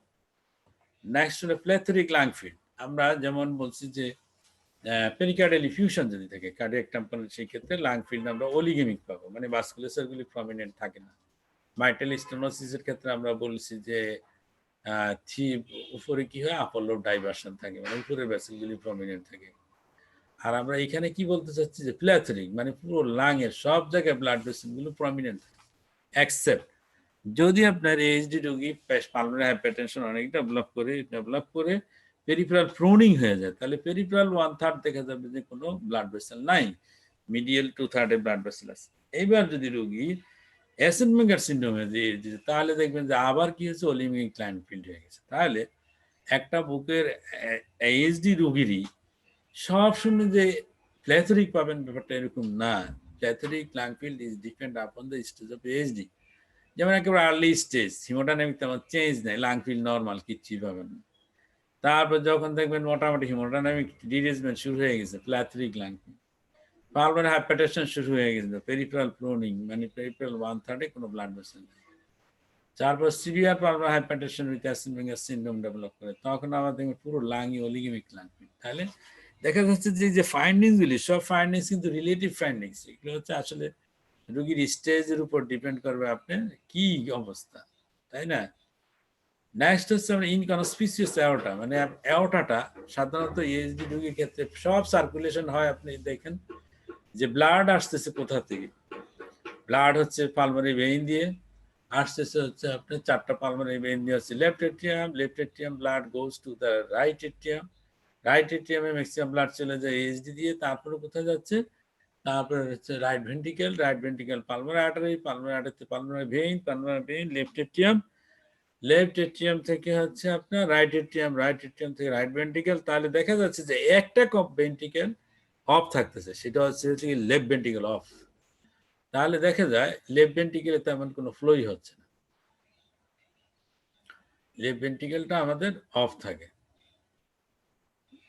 নেক্সট হলো প্লেথরিক লাং ফিল্ড। আমরা যেমন বলছি যে পেরিকার্ডিয়াল ইফিউশন যদি থাকে কার্ডিয়াক টেম্পারেচার, সেই ক্ষেত্রে লাং ফিল্ড আমরা অলিগেমিক পাবো, মানে ভাস্কুলারগুলি প্রমিনেন্ট থাকে না। মাইটাল স্টেনোসিসের ক্ষেত্রে আমরা বলছি যে উপরে কি হয় আপোলো ডাইভার্সন থাকে, মানে উপরের ভেসেলগুলি প্রমিনেন্ট থাকে। আর আমরা এখানে কি বলতে চাচ্ছি যে প্ল্যাথরিক মানে পুরো লাং এর সব জায়গায় ব্লাড ভেসেলগুলো প্রমিনেন্ট থাকে, এক্সেপ্ট যদি আপনার এইচডি রোগী পালমোনারি হাইপারটেনশন অনেক ডেভেলপ করে পেরিফেরাল প্রোনিং হয়ে যায়, তাহলে পেরিফেরাল 1/3 দেখা যাবে যে কোনো ব্লাড ভেসেল নাই, মিডিয়াল 2/3 ব্লাড ভেসেল আছে। এইবার যদি রোগী অ্যাসেনমেগার সিনড্রোম হয়ে যায় তাহলে দেখবেন যে আবার কি হচ্ছে অলিমিক ক্লাইন ফিল্ড হয়ে গেছে। তাহলে একটা বুকের এইচডি রোগীরই সব সময় যে প্ল্যাথরিক পাবেন ব্যাপারটা এরকম না। Plethoric lung field is depend upon the stage of HD. যেমন একেবারে আর্লি স্টেজ হিমোডাইনামিক তেমন চেঞ্জ নেই, লাং ফিল্ড নর্মাল, কিচ্ছুই পাবেন না। তারপর যখন দেখবেন মোটামুটি হিমোডাইনামিক ডিরেজমেন্ট শুরু হয়ে গেছে, প্ল্যাথরিক লাং ফিল্ড, পালমোনারি হাইপারটেনশন শুরু হয়ে গেছে, পেরিফেরাল প্রোনিং মানে পেরিফেরাল 1/3 কোনো ব্লাড ভেসেল নেই। তারপর severe pulmonary hypertension with Eisenmenger syndrome develop করে, তখন আমাদের পুরো লাংই অলিগেমিক লাং ফিল্ড। তাহলে দেখা যাচ্ছে যে ফাইন্ডিংস গুলি সব ফাইন্ডিংস কিন্তু রিলেটিভ ফাইন্ডিংস, এগুলো হচ্ছে আসলে রোগীর স্টেজের উপর ডিপেন্ড করবে আপনার কি অবস্থা, তাই না? নেক্সট হচ্ছে আমরা ইনকনস্পিসিয়াস অ্যাওর্টা, মানে অ্যাওর্টাটা সাধারণত এইচডি রোগীর ক্ষেত্রে সব সার্কুলেশন হয়, আপনি দেখেন যে ব্লাড আসতেছে কোথা থেকে, ব্লাড হচ্ছে পালমোনারি ভেইন দিয়ে আসতেছে, হচ্ছে আপনার 4টা পালমোনারি ভেইন দিয়ে হচ্ছে left atrium, blood goes to the right এট্রিয়ামে ম্যাক্সিমাম ব্লাড চলে যায় এইচডি দিয়ে, তারপরে কোথায় যাচ্ছে, তারপরে হচ্ছে right ventricle pulmonary artery pulmonary vein, left atrium থেকে হচ্ছে আপনার রাইট এট্রিয়াম থেকে রাইট ভেন্ট্রিকেল। তাহলে দেখা যাচ্ছে যে একটা ভেন্ট্রিকেল অফ থাকতেছে, সেটা হচ্ছে লেফট ভেন্ট্রিকেল অফ। তাহলে দেখা যায় লেফট ভেন্ট্রিকেলে তেমন কোনো ফ্লোই হচ্ছে না, লেফট ভেন্ট্রিকেলটা আমাদের অফ থাকে।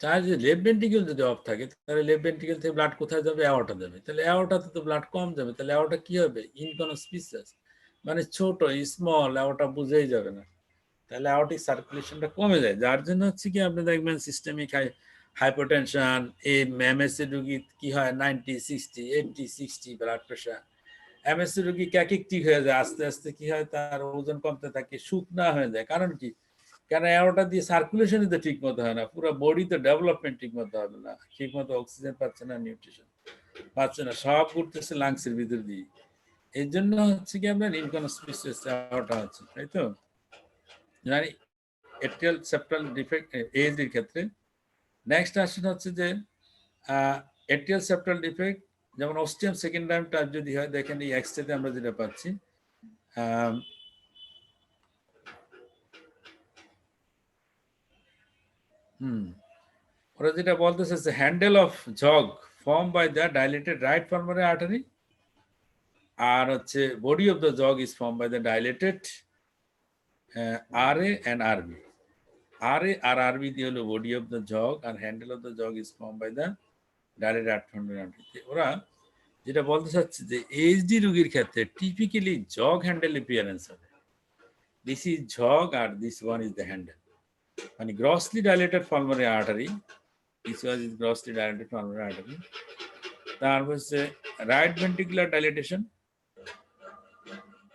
তাহলে যে লেফট ভেন্ট্রিকেল যদি অফ থাকে তাহলে লেফট ভেন্ট্রিকেল থেকে ব্লাড কোথায় যাবে, অ্যাওর্টা যাবে, তাহলে অ্যাওর্টাতে তো ব্লাড কম যাবে, তাহলে অ্যাওর্টা কি হবে, ইনকনস্পিসিয়াস মানে ছোট স্মল, অ্যাওর্টা বুঝেই যাবে না। তাহলে অ্যাওর্টিক সার্কুলেশনটা কমে যায়, যার জন্য হচ্ছে কি আপনি দেখবেন সিস্টেমিক হাইপারটেনশন, এই এমএসসি রোগী কি হয় 90, 60, 80, 60 ব্লাড প্রেশার। এমএসসি রোগী ক্যাকিকটিক হয়ে যায়, আস্তে আস্তে কি হয় তার ওজন কমতে থাকে, শুকনা হয়ে যায়। কারণ কি? কেন অ্যাওর্টা দিয়ে সার্কুলেশনই তো ঠিক মতো হয় না, পুরো বডি তো ডেভেলপমেন্ট ঠিক মতো হবে না, ঠিক মতো অক্সিজেন পাচ্ছে না, নিউট্রিশন পাচ্ছে না, সব ঘুরতেছে লাংসের ভিতর দিয়ে। এর জন্য হচ্ছে কি আপনার ইনকনস্পিসিয়াস অ্যাওর্টা হচ্ছে, তাই তো? জানি এট্রিয়াল সেপ্টাল ডিফেক্ট এএসডির ক্ষেত্রে। নেক্সট আসেন হচ্ছে যে এট্রিয়াল সেপ্টাল ডিফেক্ট, যেমন অস্টিয়াম সেকেন্ডারিয়াম টাইপ যদি হয়, দেখেন এই এক্সরেতে আমরা যেটা পাচ্ছি, ওরা যেটা বলতেছে handle of jug form by the dilated right pulmonary artery, আর হচ্ছে body of the jug is form by the dilated RA and RB. RA আর আরবি দিয়ে হলো বডি অফ দ্য জগ, আর handle of the jug is form by the dilated right pulmonary artery. ওরা যেটা বলতে চাচ্ছে যে এইচডি রোগীর ক্ষেত্রে টিপিক্যালি জগ হ্যান্ডেল অ্যাপিয়ারেন্স হবে, দিস ইজ জগ আর this one is the handle, মানে grossly dilated pulmonary artery, this was is grossly dilated pulmonary artery. তারপর হচ্ছে রাইট ভেন্ট্রিকুলার ডাইলেটেশন,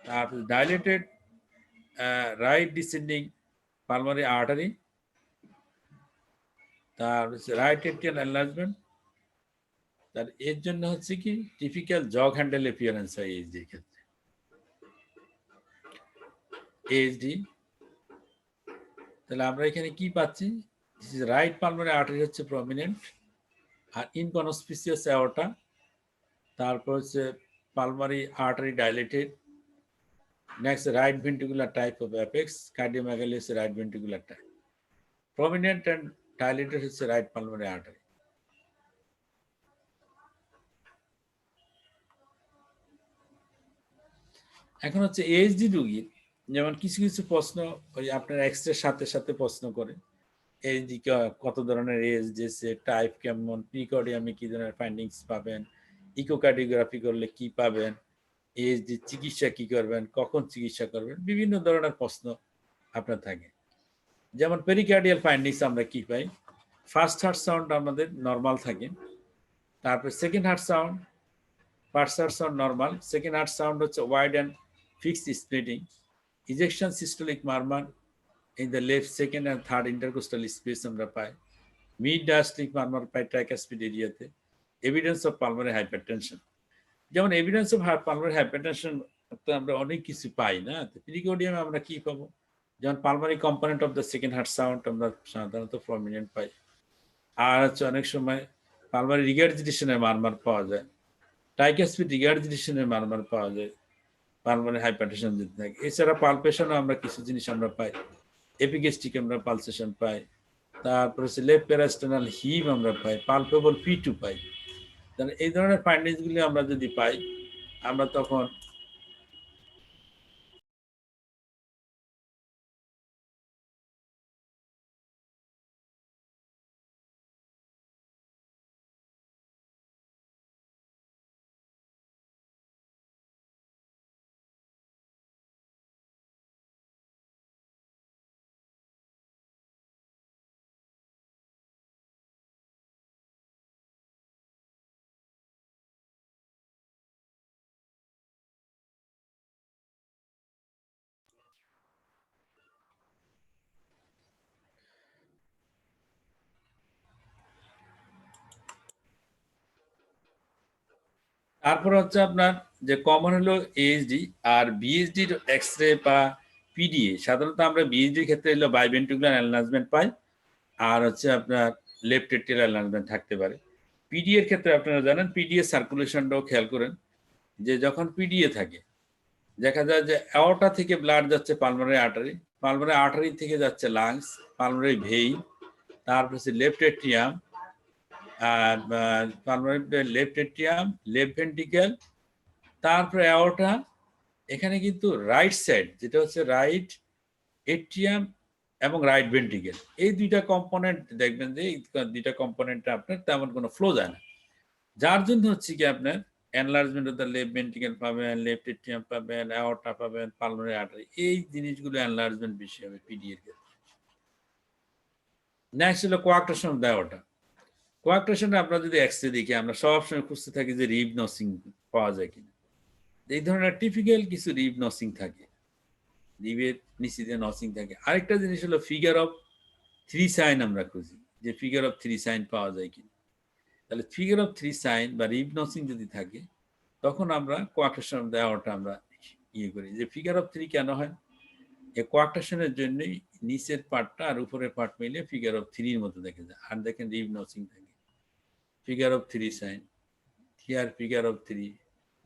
তারপর dilated right descending pulmonary artery, তারপর হচ্ছে রাইট এট্রিয়াল এনলার্জমেন্ট। তার এর জন্য হচ্ছে কি টিপিক্যাল জগ হ্যান্ডেল অ্যাপিয়ারেন্স হয় এইচডি ক্ষেত্রে। এইচডি তাহলে আমরা এখানে কি পাচ্ছি, রাইট পালমারি আর্টারি হচ্ছে প্রমিনেন্ট, আর ইনকনস্পিসিয়াস অ্যাওর্টা, তারপর হচ্ছে pulmonary artery dilated, next right ventricular type of apex, cardiomegaly is right ventricular type, prominent and dilated is right pulmonary artery. এখন হচ্ছে এইচডি রোগীর যেমন কিছু কিছু প্রশ্ন ওই আপনার এক্সরে সাথে সাথে প্রশ্ন করে, এইচডি কত ধরনের এইচডি, টাইপ কেমন, প্রিকার্ডিয়ামে কি ধরনের ফাইন্ডিংস পাবেন, ইকোকার্ডিওগ্রাফি করলে কি পাবেন, এইচডি চিকিৎসা কি করবেন, কখন চিকিৎসা করবেন, বিভিন্ন ধরনের প্রশ্ন আপনার থাকে। যেমন পেরিকার্ডিয়াল ফাইন্ডিংস আমরা কি পাই, ফার্স্ট হার্ট সাউন্ড আমাদের নর্মাল থাকে, তারপর second heart sound, first heart sound normal, second heart sound হচ্ছে wide and fixed splitting, ejection systolic murmur in the left second and third intercostal space আমরা পাই, মিড ডায়াস্ট্রিক মারমার পাই ট্রাইকাসপিড এরিয়াতে, এভিডেন্স অফ পালমারি হাইপারটেনশন। যেমন এভিডেন্স অফ পালমারি হাইপারটেনশন তো আমরা অনেক কিছু পাই না, তো পেরিকার্ডিয়ামে আমরা কি পাবো, যেমন pulmonary component of the second heart sound আমরা সাধারণত প্রমিনেন্ট পাই, আর হচ্ছে অনেক সময় পালমারি রিগার্জিটেশনের মারমার পাওয়া যায়, ট্রাইকাসপিড রিগার্জিটেশনের মারমার পাওয়া যায় পালমারি হাইপারটেনশন যদি থাকে। এছাড়া পালপেশনও আমরা কিছু জিনিস আমরা পাই, এপিগেস্টিক আমরা পালসেশন পাই, তারপর হচ্ছে লেফট প্যারাস্টেনাল হিম আমরা পাই, পালপেবল P2 পাই। তাহলে এই ধরনের ফাইন্ডিংসগুলি আমরা যদি পাই, আমরা তখন তারপর হচ্ছে আপনার যে কমন হলো এইচডি আর বিএসডির এক্সরে বা পিডিএ। সাধারণত আমরা বিএসডির ক্ষেত্রে হলো বাইভেন্ট্রিকুলার এনলার্জমেন্ট পাই, আর হচ্ছে আপনার লেফট এট্রিয়াল এনলার্জমেন্ট থাকতে পারে। পিডিএ এর ক্ষেত্রে আপনারা জানেন পিডিএ সার্কুলেশনটাও খেয়াল করেন, যে যখন পিডিএ থাকে দেখা যায় যে অ্যাওর্টা থেকে ব্লাড যাচ্ছে পালমারি আর্টারি, পালমারি আর্টারি থেকে যাচ্ছে লাংস, পালমারি ভেইন, তারপর হচ্ছে লেফট এট্রিয়াম, আর পালমারি লেফট এট্রিয়াম, লেফট ভেন্ট্রিকেল, তারপরে অ্যাওর্টা। এখানে কিন্তু রাইট সাইড যেটা হচ্ছে রাইট এট্রিয়াম এবং রাইট ভেন্ট্রিকেল, এই দুইটা কম্পোনেন্ট দেখবেন যে এই দুইটা কম্পোনেন্টে আপনার তেমন কোনো ফ্লো যায় না, যার জন্য হচ্ছে কি আপনার enlargement of the left ventricle পাবেন, লেফট এট্রিয়াম পাবেন, অ্যাওর্টা পাবেন, পালমোনারি আর্টারি। এই জিনিসগুলো এনলার্জমেন্ট বেশি হবে পিডি এর ক্ষেত্রে। নেক্সট হলো কোয়াক্টেশন অফ দ্য অ্যাওর্টা। কোয়াক্টেশনে আমরা যদি এক্স-রে দেখি, আমরা সবসময় খুঁজতে থাকি যে রিব নসিং পাওয়া যায় কিনা। এই ধরনের টিপিক্যাল কিছু রিব নসিং থাকে, রিবের নিচে যে নসিং থাকে। আরেকটা জিনিস হলো ফিগার অফ 3 সাইন আমরা খুঁজি, যে ফিগার অফ 3 সাইন পাওয়া যায় কিনা। তাহলে ফিগার অফ 3 সাইন বা রিব নসিং যদি থাকে, তখন আমরা কোয়াক্টেশন অফ দ্য অ্যাওর্টা আমরা ইয়ে করি। যে ফিগার অফ 3 কেন হয়? এই কোয়াক্টেশনের জন্যই নিচের পার্টটা আর উপরের পার্ট মিলে ফিগার অফ 3 এর মতো দেখা যায়। আর দেখেন রিব নসিং থাকে, figure of 3 sign, here figure of 3,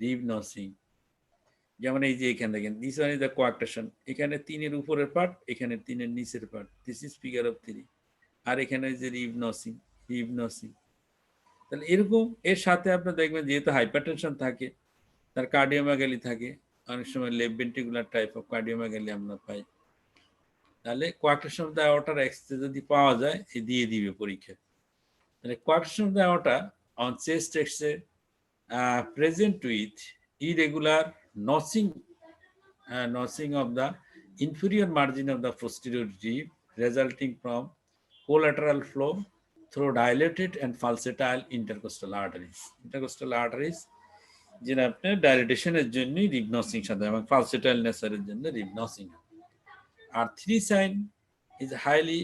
rib notching. যেমন এই যে এখানে দেখেন, this one is the coarctation. এখানে 3 এর উপরের পার্ট, এখানে 3 এর নিচের part. This is figure of 3। আর এখানে যে রিব নসিং, রিব নসিং। তাহলে এরকম এর সাথে আপনার দেখবেন যেহেতু হাইপারটেনশন থাকে, তার কার্ডিওমেগালি থাকে, অনেক সময় left ventricular type of cardiomegaly আমরা পাই। তাহলে কোয়াক্টেশন অফ দ্য অ্যাওর্টার এক্স-রে যদি পাওয়া যায়, এ দিয়ে দিবে পরীক্ষায়। তাহলে coarctation of the aorta on chest X-ray present with irregular notching of the inferior margin of the posterior rib resulting from collateral flow through dilated and falsetile intercostal arteries. Intercostal arteries যেটা আপনার ডাইলেটেশনের জন্যই রিব নসিং সাথে এবং ফালসেটাইল নেচারের জন্য রিব নসিং। আর 3 সাইন ইজ হাইলি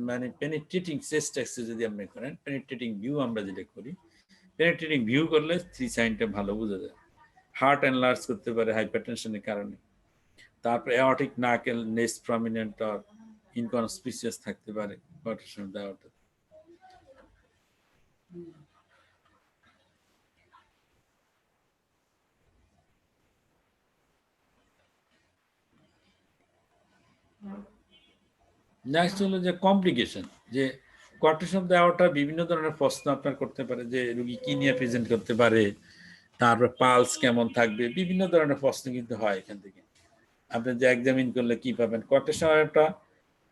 মানে পেনিট্রেটিং চেস্ট এক্স-রে যদি আপনি করেন, পেনিট্রেটিং ভিউ আমরা যেটা করি, পেনিট্রেটিং ভিউ করলে 3 সাইনটা ভালো বোঝা যায়। হার্ট এনলার্জ করতে পারে হাইপারটেনশনের কারণে। তারপর অ্যাওর্টিক নাকেল নেস প্রমিনেন্ট অর ইনকনস্পিসিয়াস থাকতে পারে কোয়াক্টেশন অফ দ্য অ্যাওর্টা। নেক্সট হলো যে কমপ্লিকেশন, যে কোয়াক্টেশন অফ দ্য অ্যাওর্টা বিভিন্ন ধরনের প্রশ্ন আপনার করতে পারে, যে রোগী কি নিয়ে প্রেজেন্ট করতে পারে, তারপর পালস কেমন থাকবে, বিভিন্ন ধরনের প্রশ্ন কিন্তু হয় এখান থেকে। আপনি যে এক্সামিন করলে কি পাবেন, কোয়াক্টেশন অফ দ্য অ্যাওর্টা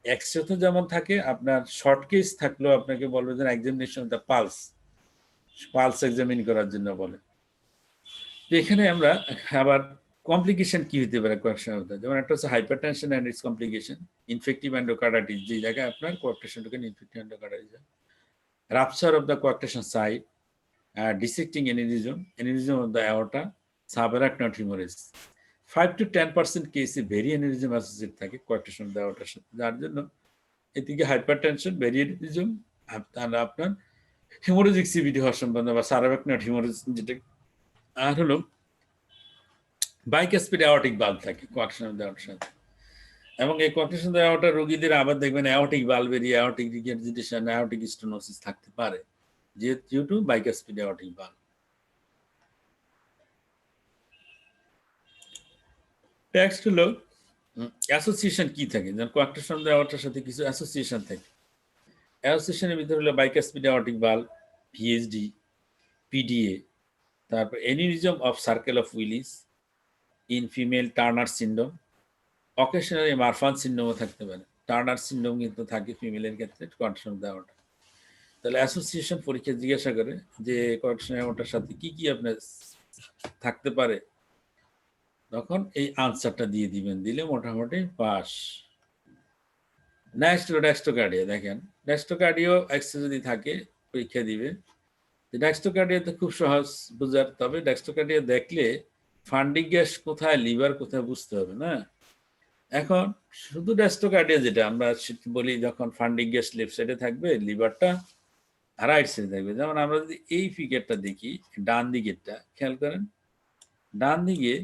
এক্স-রে তো যেমন থাকে, আপনার শর্ট কেস থাকলেও আপনাকে বলবে যে examination of the pulse, pulse examine করার জন্য বলে। এখানে আমরা আবার কমপ্লিকেশন কি হতে পারে কোয়াক্টেশন অফ দ্য, যেমন একটা হচ্ছে hypertension and its complication, infective endocarditis, যে জায়গায় আপনার কোয়াক্টেশন ঢুকে infective endocarditis, rupture of the coarctation site, dissecting aneurysm of the aorta, subarachnoid hemorrhage. 5 to 10% কেসে ভেরি অ্যানিউরিজম অ্যাসোসিয়েট থাকে কোয়াক্টেশন অফ দ্য অ্যাওর্টার সাথে, যার জন্য এদিকে হাইপারটেনশন, ভেরি অ্যানিউরিজম, তাহলে আপনার হেমোরেজিক সিভিটি হওয়ার সম্ভাবনা বা সারাবাকনাট হেমোরেজ যেটা। আর হলো বাইকাসপিড অ্যাওর্টিক বাল্ব থাকে কোয়াক্টেশন অফ দ্য অ্যাওর্টার সাথে। এবং এই কোয়াক্টেশন অফ দ্য অ্যাওর্টার রোগীদের আবার দেখবেন অ্যাওর্টিক বাল্বেরিয়া, অ্যাওর্টিক রিগেরজিটেশন, অ্যাওর্টিক স্টেনোসিস থাকতে পারে, ডিউ টু বাইকাসপিড অ্যাওর্টিক বাল্ব। টেক্সট হলো অ্যাসোসিয়েশন কি থাকে, যেমন কোয়াক্টেশন অফ দ্য অ্যাওর্টার সাথে কিছু অ্যাসোসিয়েশন থাকে। অ্যাসোসিয়েশনের ভিতরে হলো বাইকাসপিড অ্যাওর্টিক বাল্ব, পিএইচডি, পিডিএ, তারপর aneurysm of circle of Willis in female, Turner syndrome, occasionally Marfan সিন্ড্রোমও থাকতে পারে। টার্নার সিন্ড্রোম কিন্তু থাকে ফিমেলের ক্ষেত্রে কোয়াক্টেশন অফ দ্য অ্যাওর্টা। তাহলে অ্যাসোসিয়েশন পরীক্ষা জিজ্ঞাসা করে যে কোয়াক্টেশন অফ দ্য অ্যাওর্টার সাথে কি কি আপনার থাকতে পারে, তখন এই আনসারটা দিয়ে দিবেন, দিলে মোটামুটি পাস। নেক্সট হলো ডেক্সটোকার্ডিয়া। দেখেন ডেক্সটোকার্ডিও এক্স-রে যদি থাকে পরীক্ষা দিবে। ডেক্সটোকার্ডিয়া তো খুব সহজ বোঝার, তবে ডেক্সটোকার্ডিয়া দেখলে ফান্ডিং গ্যাস কোথায়, লিভার কোথায় বুঝতে হবে না। এখন শুধু ডেক্সটোকার্ডিয়া যেটা আমরা বলি, যখন ফান্ডিং গ্যাস লেফট সাইডে থাকবে, লিভারটা রাইট সাইডে থাকবে। যেমন আমরা যদি এই ফিগারটা দেখি, ডান দিকেরটা খেয়াল করেন, ডান দিকে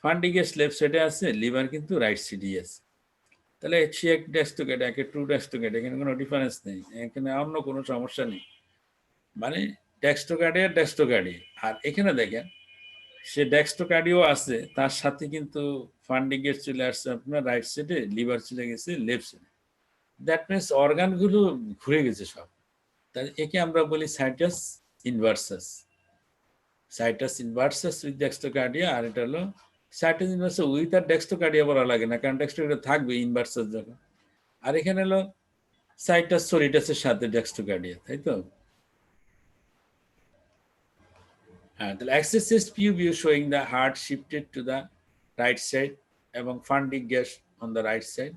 ফান্ডিং গ্যাস লেফট সাইডে আছে, লিভার কিন্তু রাইট সাইডেই আছে। তাহলে সে এক ডেক্সটোকার্ড, একে ট্রু ডেক্সটোকার্ড, এখানে কোনো ডিফারেন্স নেই, এখানে অন্য কোনো সমস্যা নেই, মানে ডেক্সটোকার্ডিয়া ডেক্সটোকার্ডিয়া। আর এখানে দেখেন সে ডেক্সটোকার্ডিও আছে, তার সাথে কিন্তু ফান্ডিং গেট চলে আসছে আপনার রাইট সাইডে, লিভার চলে গেছে লেফট সাইডে। দ্যাট মিনস অর্গানগুলো ঘুরে গেছে সব। তাই একে আমরা বলি সাইটাস ইনভার্সাস, সাইটাস ইনভার্সাস উইথ ডেক্সটোকার্ডিয়া। আর এটা হলো সাইটাস ইনভার্সাস উইথ আর ডেক্সটোকার্ডিয়া বলা লাগে না, কারণ ডেক্সটোকার্ডিয়া থাকবে ইনভার্সাস যখন। আর এখানে হলো সাইটাস সলিটাসের সাথে ডেক্সটোকার্ডিয়া, তাই তো। তাহলে access chest PU view showing the heart shifted to the right side এবং funding gas on the right side.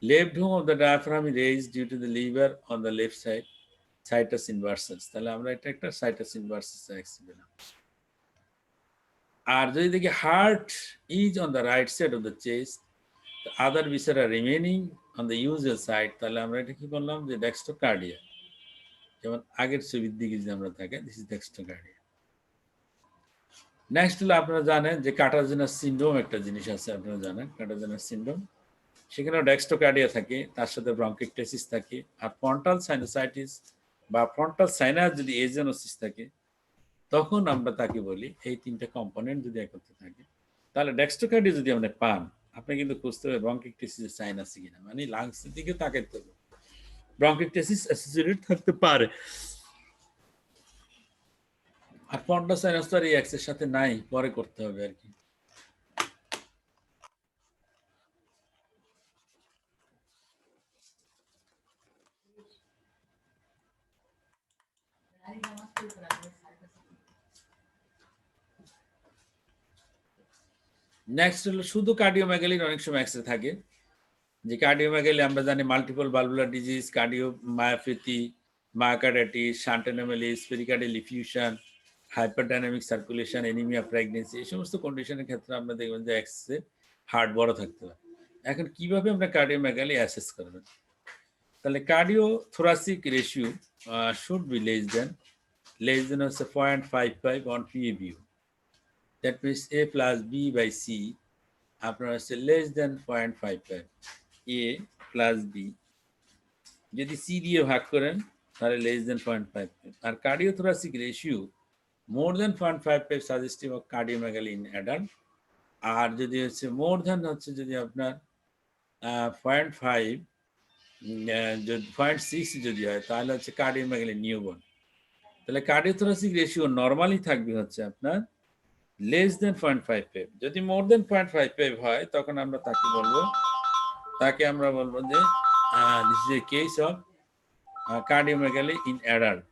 Left home of the diaphragm is raised due to the lever on the left side. Situs inversus. তাহলে আমরা এটা একটা situs inversus অ্যাক্সিস পেলাম। আর যদি দেখি heart is on the right side of the chest, the other viscera remaining on the usual side, তাহলে আমরা এটা কি বললাম যে ডেক্সট্রোকার্ডিয়া। যেমন আগের ছবির দিকে যদি আমরা থাকি, দিস ইজ ডেক্সট্রোকার্ডিয়া। নেক্সট হলো আপনারা জানেন যে কাটাজেনাস সিনড্রোম একটা জিনিস আছে, আপনারা জানেন কাটাজেনাস সিনড্রোম, সেখানেও ডেক্সট্রোকার্ডিয়া থাকে, তার সাথে ব্রঙ্কিকটেসিস থাকে। আর ফ্রন্টাল সাইনোসাইটিস বা ফ্রন্টাল সাইনাস যদি এজেনোসিস থাকে, তখন আমরা তাকে বলি এই তিনটা কম্পোনেন্ট যদি একত্রে থাকে, তাহলে ডেক্সট্রোকার্ডিয়া যদি আপনি পান, আপনি কিন্তু খুঁজতে হবে ব্রঙ্কিকটেসিসের সাইন আছে কিনা, মানে লাংসের দিকে তাকাইতে হবে, ব্রঙ্কিকটেসিস অ্যাসোসিয়েটেড থাকতে পারে। আর ফ্রন্টাল সাইনাস তো আর এই এক্সের সাথে নাই, পরে করতে হবে আর কি। নেক্সট হলো শুধু কার্ডিওমেগালির অনেক সময় এক্সরে থাকে, যে কার্ডিওমেগালি আমরা জানি multiple valvular disease, cardiomyopathy, myocarditis, shunt anomalies, pericardial effusion, hyperdynamic circulation, anaemia, pregnancy, এই সমস্ত কন্ডিশনের ক্ষেত্রে আমরা দেখবেন যে এক্সরে হার্ট বড় থাকতে পারে। এখন কিভাবে আমরা কার্ডিওমেগালি অ্যাসেস করবেন? তাহলে cardio thoracic ratio should be less than হচ্ছে 0.55 on PAVU। That means A plus B by C আপনার হচ্ছে less than 0.55, A plus B। যদি C দিয়ে ভাগ করেন তাহলে লেস দেন 0.55। আর cardiothoracic ratio more than 0.55 suggestive of cardiomegaly in adult. আর যদি হচ্ছে মোর দেন হচ্ছে যদি আপনার 0.5 0.6 যদি হয়, তাহলে হচ্ছে কার্ডিওমেগালি নিউবর্ন। তাহলে কার্ডিওথোরাসিক রেশিও নর্মালি থাকবে হচ্ছে আপনার লেস দেন 0.55। যদি মোর দেন 0.55 হয়, তখন আমরা তাকে বলবো যে this is a case of cardiomegaly in adult.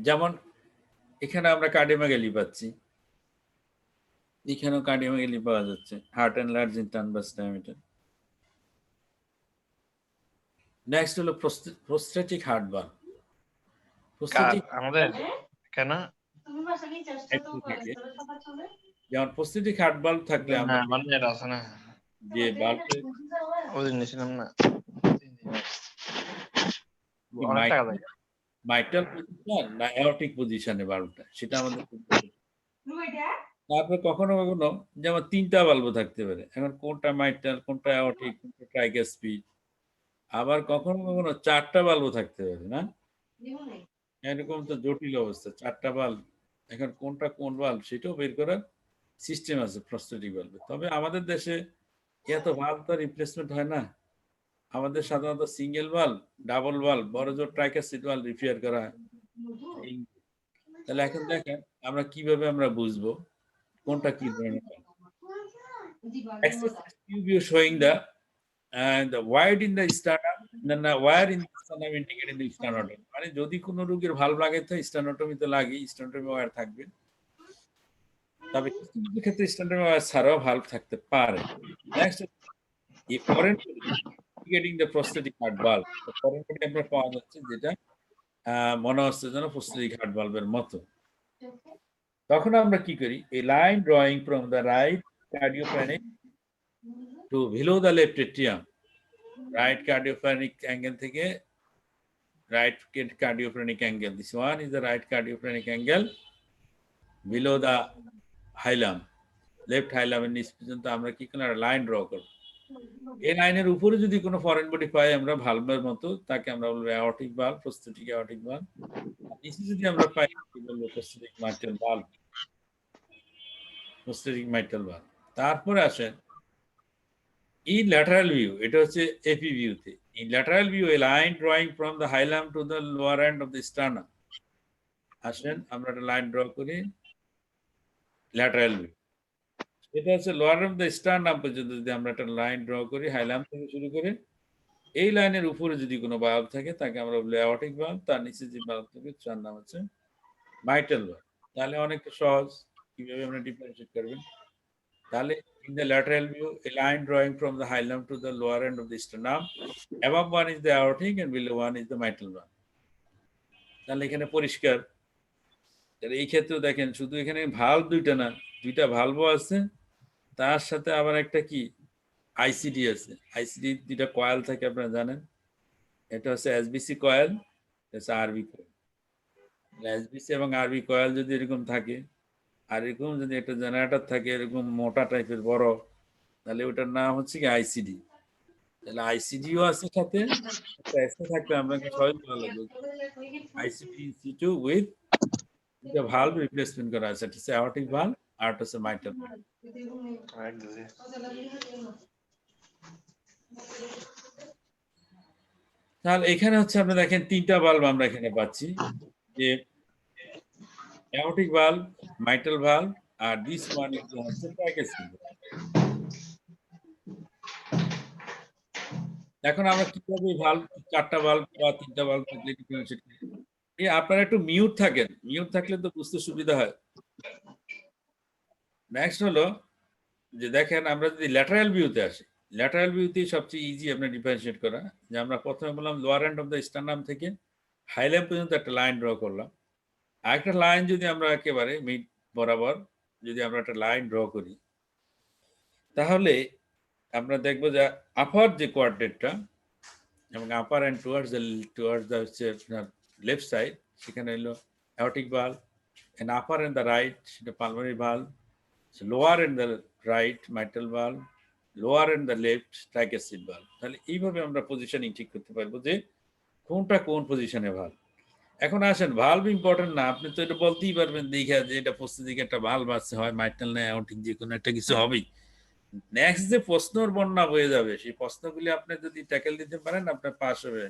যেমন এখানে আমরা কার্ডিওমেগালি পাচ্ছি, এখানেও কার্ডিওমেগালি পাওয়া যাচ্ছে, heart enlarge in transverse diameter. Next হলো প্রোস্টেটিক হার্ট বাল্ব। প্রোস্টেটিক আমাদের কেন যেমন প্রোস্টেটিক হার্ট বাল্ব থাকলে আমরা মানে আছে না যে বাল্ব ওদিন নিছিলাম না মাইটাল পজিশন না অ্যাওর্টিক পজিশনে বাল্বটা, সেটা আমাদের তারপরে কখনো কখনো যেমন তিনটা বাল্ব থাকতে পারে, এখন কোনটা মাইটাল, কোনটা অ্যাওর্টিক, কোনটা ট্রাইগ্যাসপিড। আবার কখনো কখনো চারটা বাল্ব থাকতে পারে, না এরকম তো জটিল অবস্থা, চারটা বাল্ব, এখন কোনটা কোন বাল্ব সেটাও বের করার সিস্টেম আছে প্রস্টেটিক বাল্বে। তবে আমাদের দেশে এত বাল্ব তো রিপ্লেসমেন্ট হয় না, আমাদের সাধারণত সিঙ্গেল বাল্ব, ডাবল বাল্ব, বড় জোর ট্রাইকাসিড বাল্ব রিপেয়ার করা হয়। তাহলে এখন দেখেন আমরা কিভাবে আমরা বুঝবো কোনটা কি ধরনের bulb. showing the wide in the sternum, wire in the sternum indicating the sternotomy, মানে যদি কোনো রোগীর ভাল্ব লাগাইতে হয় স্টেনোটমিতে লাগে, স্টেনোটমি ওয়্যার থাকবে। তবে কিছু কিছু ক্ষেত্রে স্টেনোটমি ওয়্যার ছাড়াও ভাল্ব থাকতে পারে। Next indicating the prosthetic heart valve, পরেরটি আমরা পাওয়া যাচ্ছে যেটা মনে হচ্ছে যেন প্রোস্টেটিক হার্ট ভালভের মতো। তখন আমরা কি করি, এই line drawing from the right cardiophrenic to below the left atrium, right cardiophrenic angle থেকে right cardiophrenic angle. This one is the right cardiophrenic angle below the hilum, left hilum এর নিচ পর্যন্ত আমরা কি কোনো লাইন ড্র করব। এই লাইনের উপরে যদি কোনো ফরেন বডি পাই আমরা ভালভের মতো, তাকে আমরা বলবো aortic valve, prosthetic aortic valve. আর নিচে যদি আমরা পাই কি বলবো prosthetic mitral valve, prosthetic mitral valve. তারপরে আসেন in lateral view, এটা হচ্ছে এপি ভিউতে। In lateral view, a line drawing from the hilum to the lower end of the sternum. আসেন আমরা একটা লাইন ড্র করি ল্যাটারাল ভিউ। এটা হচ্ছে লোয়ার অফ দ্য স্টারনাম পর্যন্ত যদি আমরা একটা লাইন ড্র করি হাইলাম থেকে শুরু করে, এই লাইনের উপরে যদি কোনো বাল্ব থাকে তাকে আমরা বলি অ্যাওর্টিক বাল্ব, তার নিচে যে বাল্ব থাকে তার নাম হচ্ছে মাইটাল বাল্ব। তাহলে অনেকটা সহজ কিভাবে আমরা ডিফারেন্সিয়েট করবেন। তাহলে in the lateral view, a line drawing from the hilum to the lower end of the sternum, above one is the aortic and below one is the mitral valve. তাহলে এখানে পরিষ্কার। তাহলে এই ক্ষেত্রেও দেখেন শুধু এখানে ভালভ দুইটা না, দুইটা ভালভও আছে, তার সাথে আবার একটা কি আইসিডি আছে। আইসিডি দুইটা কয়েল থাকে আপনারা জানেন, এটা হচ্ছে এসবিসি কয়েল, এটা হচ্ছে আরবি কয়েল। এসবিসি এবং আরবি কয়েল যদি এরকম থাকে আর এরকম যদি একটা জেনারেটর থাকে এরকম মোটা টাইপের বড়, তাহলে ওটার নাম হচ্ছে কি আইসিডি। তাহলে আইসিডিও আছে সাথে, একটা থাকলে আপনাকে সহজ ভালো লাগবে। আইসিডি ইনসিটু উইথ দুটো ভালভ রিপ্লেসমেন্ট করা আছে, একটা হচ্ছে অ্যাওর্টিক ভালভ আর একটা হচ্ছে মাইট্রাল ভালভ। তাহলে এখানে হচ্ছে আপনি দেখেন তিনটা ভালভ আমরা এখানে পাচ্ছি, যে অ্যাওর্টিক ভালভ, মাইট্রাল ভালভ আর দিস ওয়ান হচ্ছে ট্রাইকাসিড। এখন আমরা কিভাবে ভালভ, চারটা ভালভ বা তিনটা ভালভ থাকলে ডিফারেন্সিয়েট করি। আপনারা একটু মিউট থাকেন, মিউট থাকলে তো বুঝতে সুবিধা হয়। নেক্সট হলো যে দেখেন আমরা যদি ল্যাটারাল ভিউতে আসি, ল্যাটারাল ভিউতেই সবচেয়ে ইজি আপনার ডিফারেন্সিয়েট করা। যে আমরা প্রথমে বললাম lower end of the sternum থেকে হাইলাম পর্যন্ত একটা লাইন ড্র করলাম। আরেকটা লাইন যদি আমরা একেবারে মিড বরাবর যদি আমরা একটা লাইন ড্র করি, তাহলে আমরা দেখবো যে আপার যে কোয়াড্রেন্টটা এবং আপার অ্যান্ড টুয়ার্ডস দ্য হচ্ছে আপনার লেফট সাইড, সেখানে হলো aortic valve, and upper end the right সেটা pulmonary valve, lower end the right mitral valve, lower end the left tricuspid valve. তাহলে এইভাবে আমরা পজিশনিং ঠিক করতে পারবো যে কোনটা কোন পজিশনে ভালভ। এখন আসেন ভালভ ইম্পর্টেন্ট না, আপনি তো এটা বলতেই পারবেন দেখে যে এটা পোস্টের দিকে একটা ভালভ আছে, হয় মাইট্রাল না অ্যাওর্টিক, যে কোনো একটা কিছু হবেই। নেক্সট যে প্রশ্নর বন্যা বয়ে যাবে, সেই প্রশ্নগুলি আপনি যদি ট্যাকেল দিতে পারেন আপনার পাস হবে,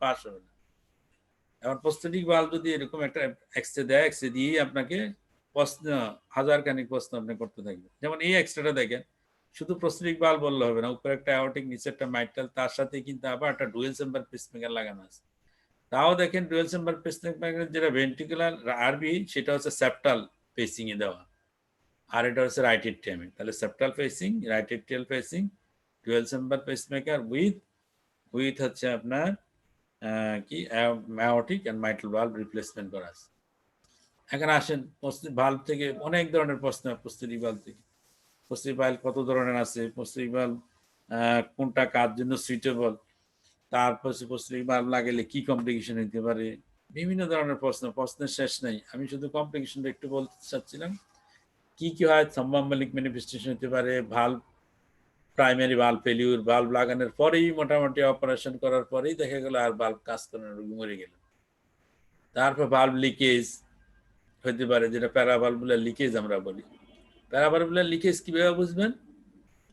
পাস হবে না। এখন প্রস্তটিক ভালভ যদি এরকম একটা এক্সরে দেয়, এক্সরে দিয়ে আপনাকে প্রশ্ন হাজার খানিক প্রশ্ন আপনি করতে থাকবেন। যেমন এই এক্সরেটা দেখেন, শুধু প্রস্তটিক ভালভ বললে হবে না, উপরে একটা অ্যাওর্টিক নিচে একটা মাইট্রাল, তার সাথে কিন্তু আবার একটা ডুয়েল চেম্বার পেসমেকার লাগানো আছে। তাও দেখেন ডুয়েল চেম্বার পেসমেকার যেটা ভেন্ট্রিকুলার আরবি সেটা হচ্ছে সেপ্টাল পেসিং এ দেওয়া, আর এটা হচ্ছে রাইট এট্রিয়ামে। তাহলে septal pacing, right atrial pacing, dual chamber pacemaker with হচ্ছে আপনার কি aortic and mitral valve replacement করা আছে। এখন আসেন ভালভ থেকে অনেক ধরনের প্রশ্ন, প্রস্তুতি ভালভ থেকে প্রস্তুতি ভালভ কত ধরনের আছে, প্রস্তুতি ভালভ কোনটা কার জন্য সুইটেবল, তারপর প্রস্তুতি ভালভ লাগালে কি কমপ্লিকেশন হতে পারে, বিভিন্ন ধরনের প্রশ্ন, প্রশ্নের শেষ নেই। আমি শুধু কমপ্লিকেশনটা একটু বলতে চাচ্ছিলাম, কি কি হয়, থ্রম্বোম্বোলিক ম্যানিফেস্টেশন হতে পারে, valve primary valve failure, valve লাগানোর পরেই মোটামুটি অপারেশন করার পরেই দেখা গেল আর ভালভ কাজ করে না, রোগী মরে গেল। তারপর ভালভ লিকেজ হতে পারে, যেটা প্যারাভালভুলার লিকেজ আমরা বলি। প্যারাভালভুলার লিকেজ কিভাবে বুঝবেন?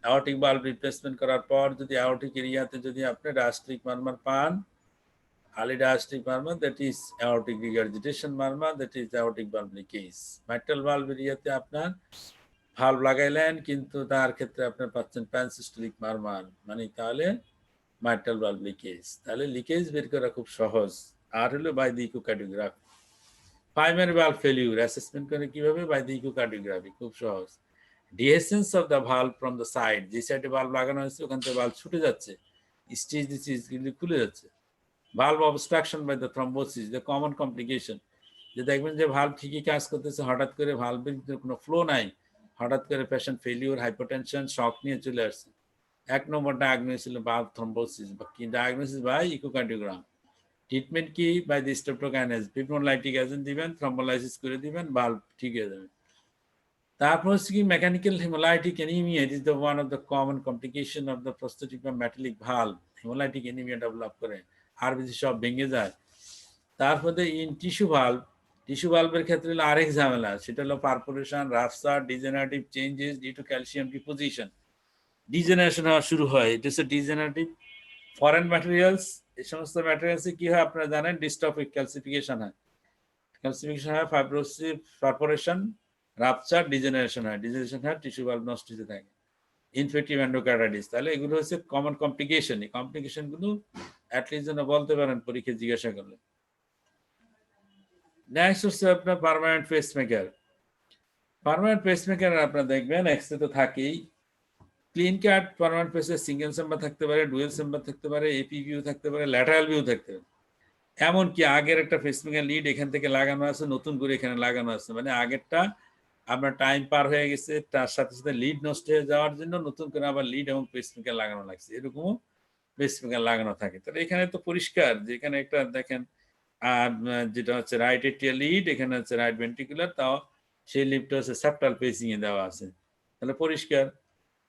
অ্যাওর্টিক ভালভ রিপ্লেসমেন্ট করার পর যদি অ্যাওর্টিক এরিয়াতে যদি আপনি ডায়াস্ট্রিক মারমার পান, হালি diastolic murmur, that is aortic regurgitation murmur, that is aortic valve leakage. Mitral valve এরিয়াতে আপনার ভালভ লাগাইলেন কিন্তু তার ক্ষেত্রে আপনার পাচ্ছেন প্যানসিস্টোলিক মারমার, মানে তাহলে মাইট্রাল ভালভ লিকেজ। তাহলে লিকেজ বের করা খুব সহজ। আর হলো by the echocardiography. Primary valve failure assessment করে কিভাবে? বাই দি ইকোকার্ডিওগ্রাফি, খুব সহজ। Dehiscence of the valve from the side, যে সাইডে ভালভ লাগানো হয়েছে ওখান থেকে ভালভ ছুটে যাচ্ছে, স্টিচ দিচ্ছি খুলে যাচ্ছে। Valve obstruction by the thrombosis, the common complication, যে দেখবেন যে ভালভ ঠিকই কাজ করতেছে, হঠাৎ করে ভালভের ভিতরে কোনো ফ্লো নাই, হঠাৎ করে পেশেন্ট ফেলিউর, হাইপোটেনশন, শক নিয়ে চলে আসছে। এক নম্বর ডায়াগনোসিস ছিল ভালভ থ্রম্বোসিস, বা কি ডায়াগনোসিস? By echocardiogram. ট্রিটমেন্ট কি? By the streptokinase, fibrinolytic agent দিবেন, থ্রম্বোলাইসিস করে দিবেন, ভালভ ঠিক হয়ে যাবে। তারপর হচ্ছে কি mechanical haemolytic anaemia, it is the one of the common complication of the prosthetic বা metallic valve. Haemolytic anaemia develop করে, আরবিসি সব ভেঙে যায়। তারপরে ইন টিস্যু ভালভের ক্ষেত্রে হলো আরেক ঝামেলা, সেটা হলো perforation, rupture, degenerative changes due to calcium deposition. Degeneration হওয়া শুরু হয়, এটা হচ্ছে ডিজেনারেটিভ। ফরেন ম্যাটেরিয়ালস, এই সমস্ত ম্যাটেরিয়ালসে কি হয় আপনারা জানেন, ডিস্ট্রফিক ক্যালসিফিকেশন হয়। ক্যালসিফিকেশন হয়, ফাইব্রোসিস, পারফোরেশন, রাপচার, ডিজেনারেশন হয়। ডিজেনারেশন হয়, টিস্যু ভালভ নষ্ট হতে থাকে, ইনফেক্টিভ এন্ডোকার্ডাইটিস। তাহলে এগুলো হচ্ছে কমন কমপ্লিকেশন। এই কমপ্লিকেশন গুলো অ্যাটলিস্ট যেন বলতে পারেন পরীক্ষায় জিজ্ঞাসা করলে। নেক্সট হচ্ছে আপনার পার্মানেন্ট পেসমেকার। পার্মানেন্ট পেসমেকার আপনারা দেখবেন এক্সরে তো থাকেই। ক্লিন কাট পার্মানেন্ট পেসে সিঙ্গেল চেম্বার থাকতে পারে, ডুয়েল চেম্বার থাকতে পারে, এপি ভিউ থাকতে পারে, ল্যাটারাল ভিউ থাকতে পারে। এমনকি আগের একটা পেসমেকার লিড এখান থেকে লাগানো আছে, নতুন করে এখানে লাগানো আছে, মানে আগেরটা আপনার টাইম পার হয়ে গেছে, তার সাথে সাথে লিড নষ্ট হয়ে যাওয়ার জন্য নতুন করে আবার লিড এবং পেসমেকার লাগানো লাগছে, এরকমও পেসমেকার লাগানো থাকে। তাহলে এখানে তো পরিষ্কার যে এখানে একটা দেখেন, আর যেটা হচ্ছে রাইট এটিয়াল লিড, এখানে হচ্ছে রাইট ভেন্ট্রিকুলার, তাও সেই লিডটা হচ্ছে সেপ্টাল পেসিং এ দেওয়া আছে, তাহলে পরিষ্কার।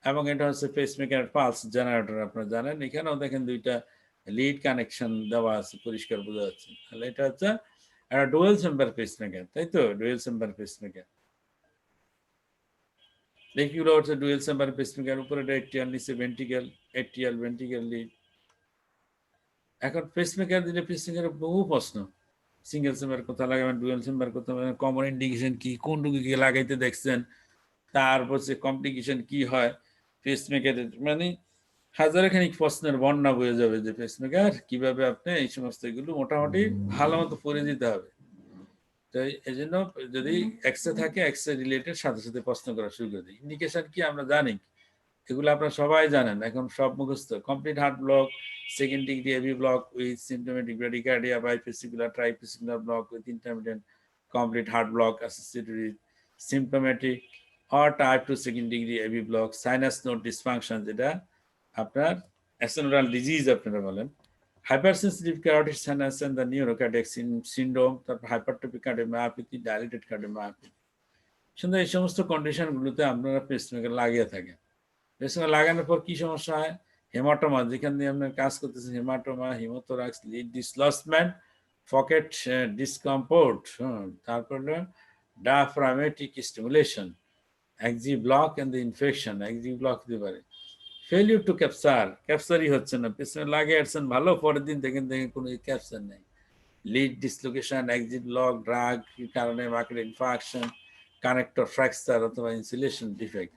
এবং এটা হচ্ছে পেসমেকার পালস জেনারেটর, আপনারা জানেন। এখানেও দেখেন দুইটা লিড কানেকশন দেওয়া আছে, পরিষ্কার বোঝা যাচ্ছে। তাহলে এটা হচ্ছে একটা ডুয়েল চেম্বার পেসমেকার, তাই তো, ডুয়েল চেম্বার পেসমেকার। এগুলো হচ্ছে ডুয়েল চেম্বার পেসমেকার, উপরে এটিয়াল, নিচে ভেন্ট্রিকেল, এটিয়াল ভেন্ট্রিকেল লিড। এখন পেসমেকার দিলে পেসমেকারের বহু প্রশ্ন, সিঙ্গেল চেম্বার কোথায় লাগাবেন, ডুয়েল চেম্বার কোথায় লাগাবেন, কমন ইন্ডিকেশন কি, কোন রোগীকে লাগাইতে দেখছেন, তারপর যে কমপ্লিকেশন কি হয় পেসমেকারের, মানে হাজারখানিক প্রশ্নের বন্যা বয়ে যাবে যে পেসমেকার কিভাবে আপনি এই সমস্ত এগুলো মোটামুটি ভালো মতো পড়ে দিতে হবে। তো এই জন্য যদি এক্সরে থাকে, এক্সরে রিলেটেড সাথে সাথে প্রশ্ন করা শুরু করে দিই। ইন্ডিকেশন কি আমরা জানি, এগুলো আপনারা সবাই জানেন, এখন সব মুখস্থ। Complete heart block, second degree AV block with symptomatic bradycardia, bifascicular, trifascicular block with intermittent complete heart block associated with symptomatic or type 2 second degree AV block, sinus node dysfunction, যেটা আপনার অ্যাসেনোরাল ডিজিজ আপনারা বলেন, hypersensitive carotid sinus and the neurocardiac syndrome, তারপর hypertrophic cardiomyopathy, dilated cardiomyopathy। সুন্দর, এই সমস্ত কন্ডিশনগুলোতে আপনারা পেসমেকার লাগিয়ে থাকেন। পেসমেকার লাগানোর পর কি সমস্যা হয়, হেমাটোমা, যেখান দিয়ে আপনার কাজ করতেছেন, haematoma, haemothorax, lead dislodgement, pocket discomfort, তারপর diaphragmatic stimulation, exit block and the infection, exit block দিতে পারে। ফেলিউর টু ক্যাপচার, ক্যাপচারই হচ্ছে না, পেছনে লাগিয়ে আসছেন ভালো, পরের দিন দেখেন কোনো ক্যাপচার নেই। Lead dislocation, exit block, drug কারণে মার্কেট ইনফাকশন, কানেক্টর ফ্র্যাকচার অথবা insulation defect.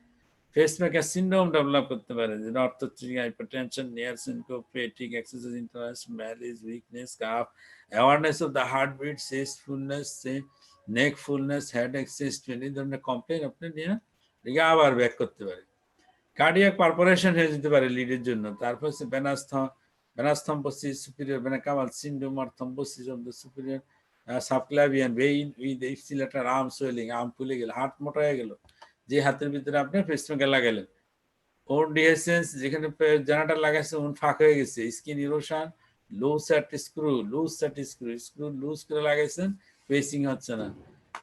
Pacemaker syndrome develop করতে পারে, যেটা orthostatic hypertension, near syncope, fatigue, exercise interest, malaise, weakness, cough, awareness of the heartbeat, chest fullness, neck fullness, headache, chest pain, এই ধরনের কমপ্লেন আপনি নিয়ে আবার ব্যাক করতে পারে। কার্ডিয়াক পারফোরেশন হয়ে যেতে পারে লিডের জন্য। তারপর হচ্ছে venous thrombosis, superior vena caval syndrome or thrombosis of the superior subclavian vein with ipsilateral arm swelling, arm ফুলে গেল, হাত মোটা হয়ে গেল, যে হাতের ভিতরে আপনি পেসমেকার লাগালেন। ওন ডিহেসেন্স, যেখানে জেনারেটর লাগাইছে ওন ফাঁক হয়ে গেছে, skin erosion, loose set screw, screw loose করে লাগাইছেন, পেসিং হচ্ছে না।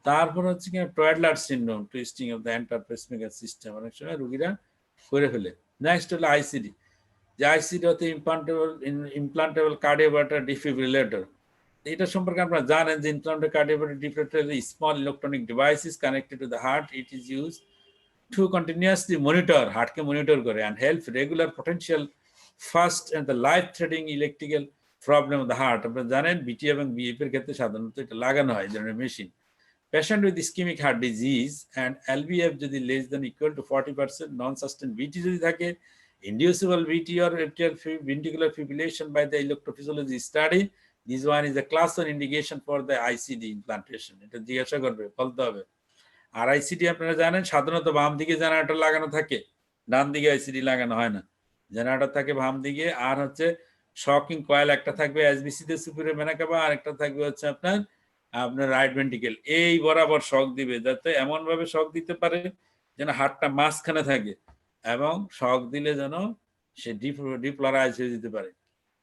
তারপর হচ্ছে কি twiddler syndrome, twisting of the entire pacemaker system, অনেক সময় রোগীরা করে ফেলে। নেক্সট হলো আইসিডি, যে আইসিডি হচ্ছে ইমপ্লান্টেবল কার্ডিওভার্টার ডিফিব্রিলেটর। এটা সম্পর্কে আপনারা জানেন যে implantable cardioverter defibrillator small electronic device is connected to the heart, it is use to continuously monitor, হার্টকে মনিটর করে, and help regular potential fast and the life threatening electrical problem of the heart. আপনারা জানেন বিটি এবং বিএফ এর ক্ষেত্রে সাধারণত এটা লাগানো হয়, এই ধরনের machine. Patient with ischemic heart disease and LVF যদি less than equal to 40%, non-sustained VT যদি থাকে, inducible VT or atrial ventricular fibrillation by the electrophysiology study, this one is a class 1 indication for the ICD implantation. এটা জিজ্ঞাসা করবে, বলতে হবে। আর আইসিডি আপনারা জানেন সাধারণত বাম দিকে জেনারেটর লাগানো থাকে, ডান দিকে আইসিডি লাগানো হয় না। জেনারেটর থাকে বাম দিকে, আর হচ্ছে শকিং কয়েল একটা থাকবে এসবিসি তে সুপিরিয়র ভেনা কাভা, আর একটা থাকবে হচ্ছে আপনার রাইট ভেন্ট্রিকেল, এই বরাবর শক দিবে, যাতে এমন ভাবে শক দিতে পারে যেন হাড়টা মাঝখানে থাকে, এবং শক দিলে যেন সে ডিপোলারাইজ হয়ে যেতে পারে।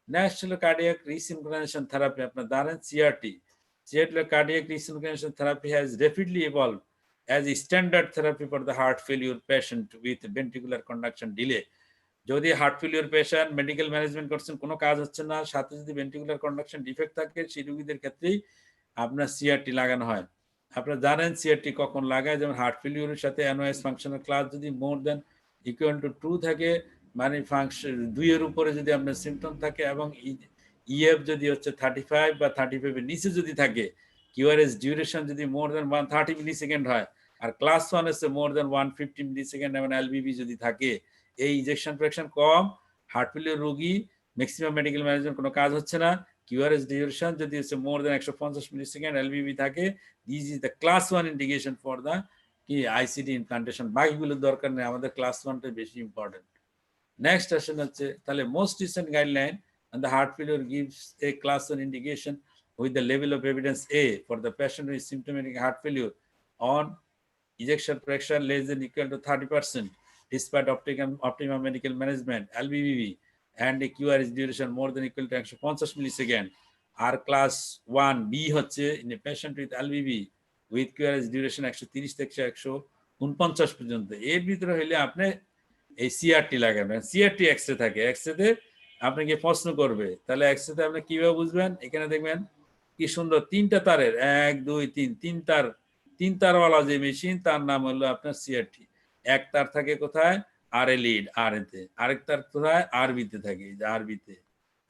নেক্সট হলো কার্ডিয়াক রিসিনক্রোনাইজেশন থেরাপি। আপনার জানেন CRT, cardiac resynchronization therapy has rapidly evolved as a standard therapy for the heart failure patient with ventricular conduction delay. যদি heart failure patient medical management করছেন, কোনো কাজ হচ্ছে না, সাথে যদি ভেন্ট্রিকুলার কন্ডাকশন ডিফেক্ট থাকে, সেই রোগীদের ক্ষেত্রেই আপনার সিআরটি লাগানো হয়। আপনারা জানেন সিআরটি কখন লাগায়, যেমন হার্ট ফেলিওরের সাথে এনওএস ফাংশনাল ক্লাস যদি মোর দেন ইকুয়াল টু 2 থাকে, মানে ফাংশন 2 এর উপরে যদি আপনার সিমটম থাকে, এবং ইএফ যদি হচ্ছে 35 বা 35 এর নিচে যদি থাকে, কিউআরএস ডিউরেশন যদি মোর দেন 130 মিলিসেকেন্ড হয়, আর ক্লাস 1 হচ্ছে মোর দেন 150 মিলিসেকেন্ড, এবং এলবিবি যদি থাকে, এই ইনজেকশন ফ্র্যাকশন কম, হার্ট ফেলিওর রোগী ম্যাক্সিমাম মেডিকেল ম্যানেজমেন্ট কোনো কাজ হচ্ছে না, কিউআরএস ডিউরেশন যদি হচ্ছে মোর দেন 150 মিলিসেকেন্ড, এলবিবি থাকে, this is the class 1 indication for the কি আইসিডি ইমপ্লান্টেশন। বাকিগুলো দরকার নেই, আমাদের ক্লাস 1টা বেশি ইম্পর্টেন্ট। নেক্সট আসেন হচ্ছে তাহলে most recent guideline on the heart failure gives a class 1 indication with the level of evidence A for the patient with symptomatic heart failure on ejection fraction less than equal to 30%, despite optimum medical management, LBBB, and a QRS duration more than equal to 150 millisecond. R class 1B হচ্ছে in a patient with LBB with QRS duration 130 থেকে 149 পর্যন্ত। এর ভিতরে হইলে আপনি এই সিআরটি লাগাবেন। সিআরটি এক্সরে থাকে, এক্সরেতে আপনাকে প্রশ্ন করবে, তাহলে এক্সরেতে আপনি কিভাবে বুঝবেন? এখানে দেখবেন কি সুন্দর 3টা তারের 1 2 3 তিন তারওয়ালা যে মেশিন, তার নাম হলো আপনার সিআরটি। এক তার থাকে কোথায়? আর এ লিড, আর এতে। আরেক তার কোথায়? আরবিতে থাকে, এই যে আরবিতে।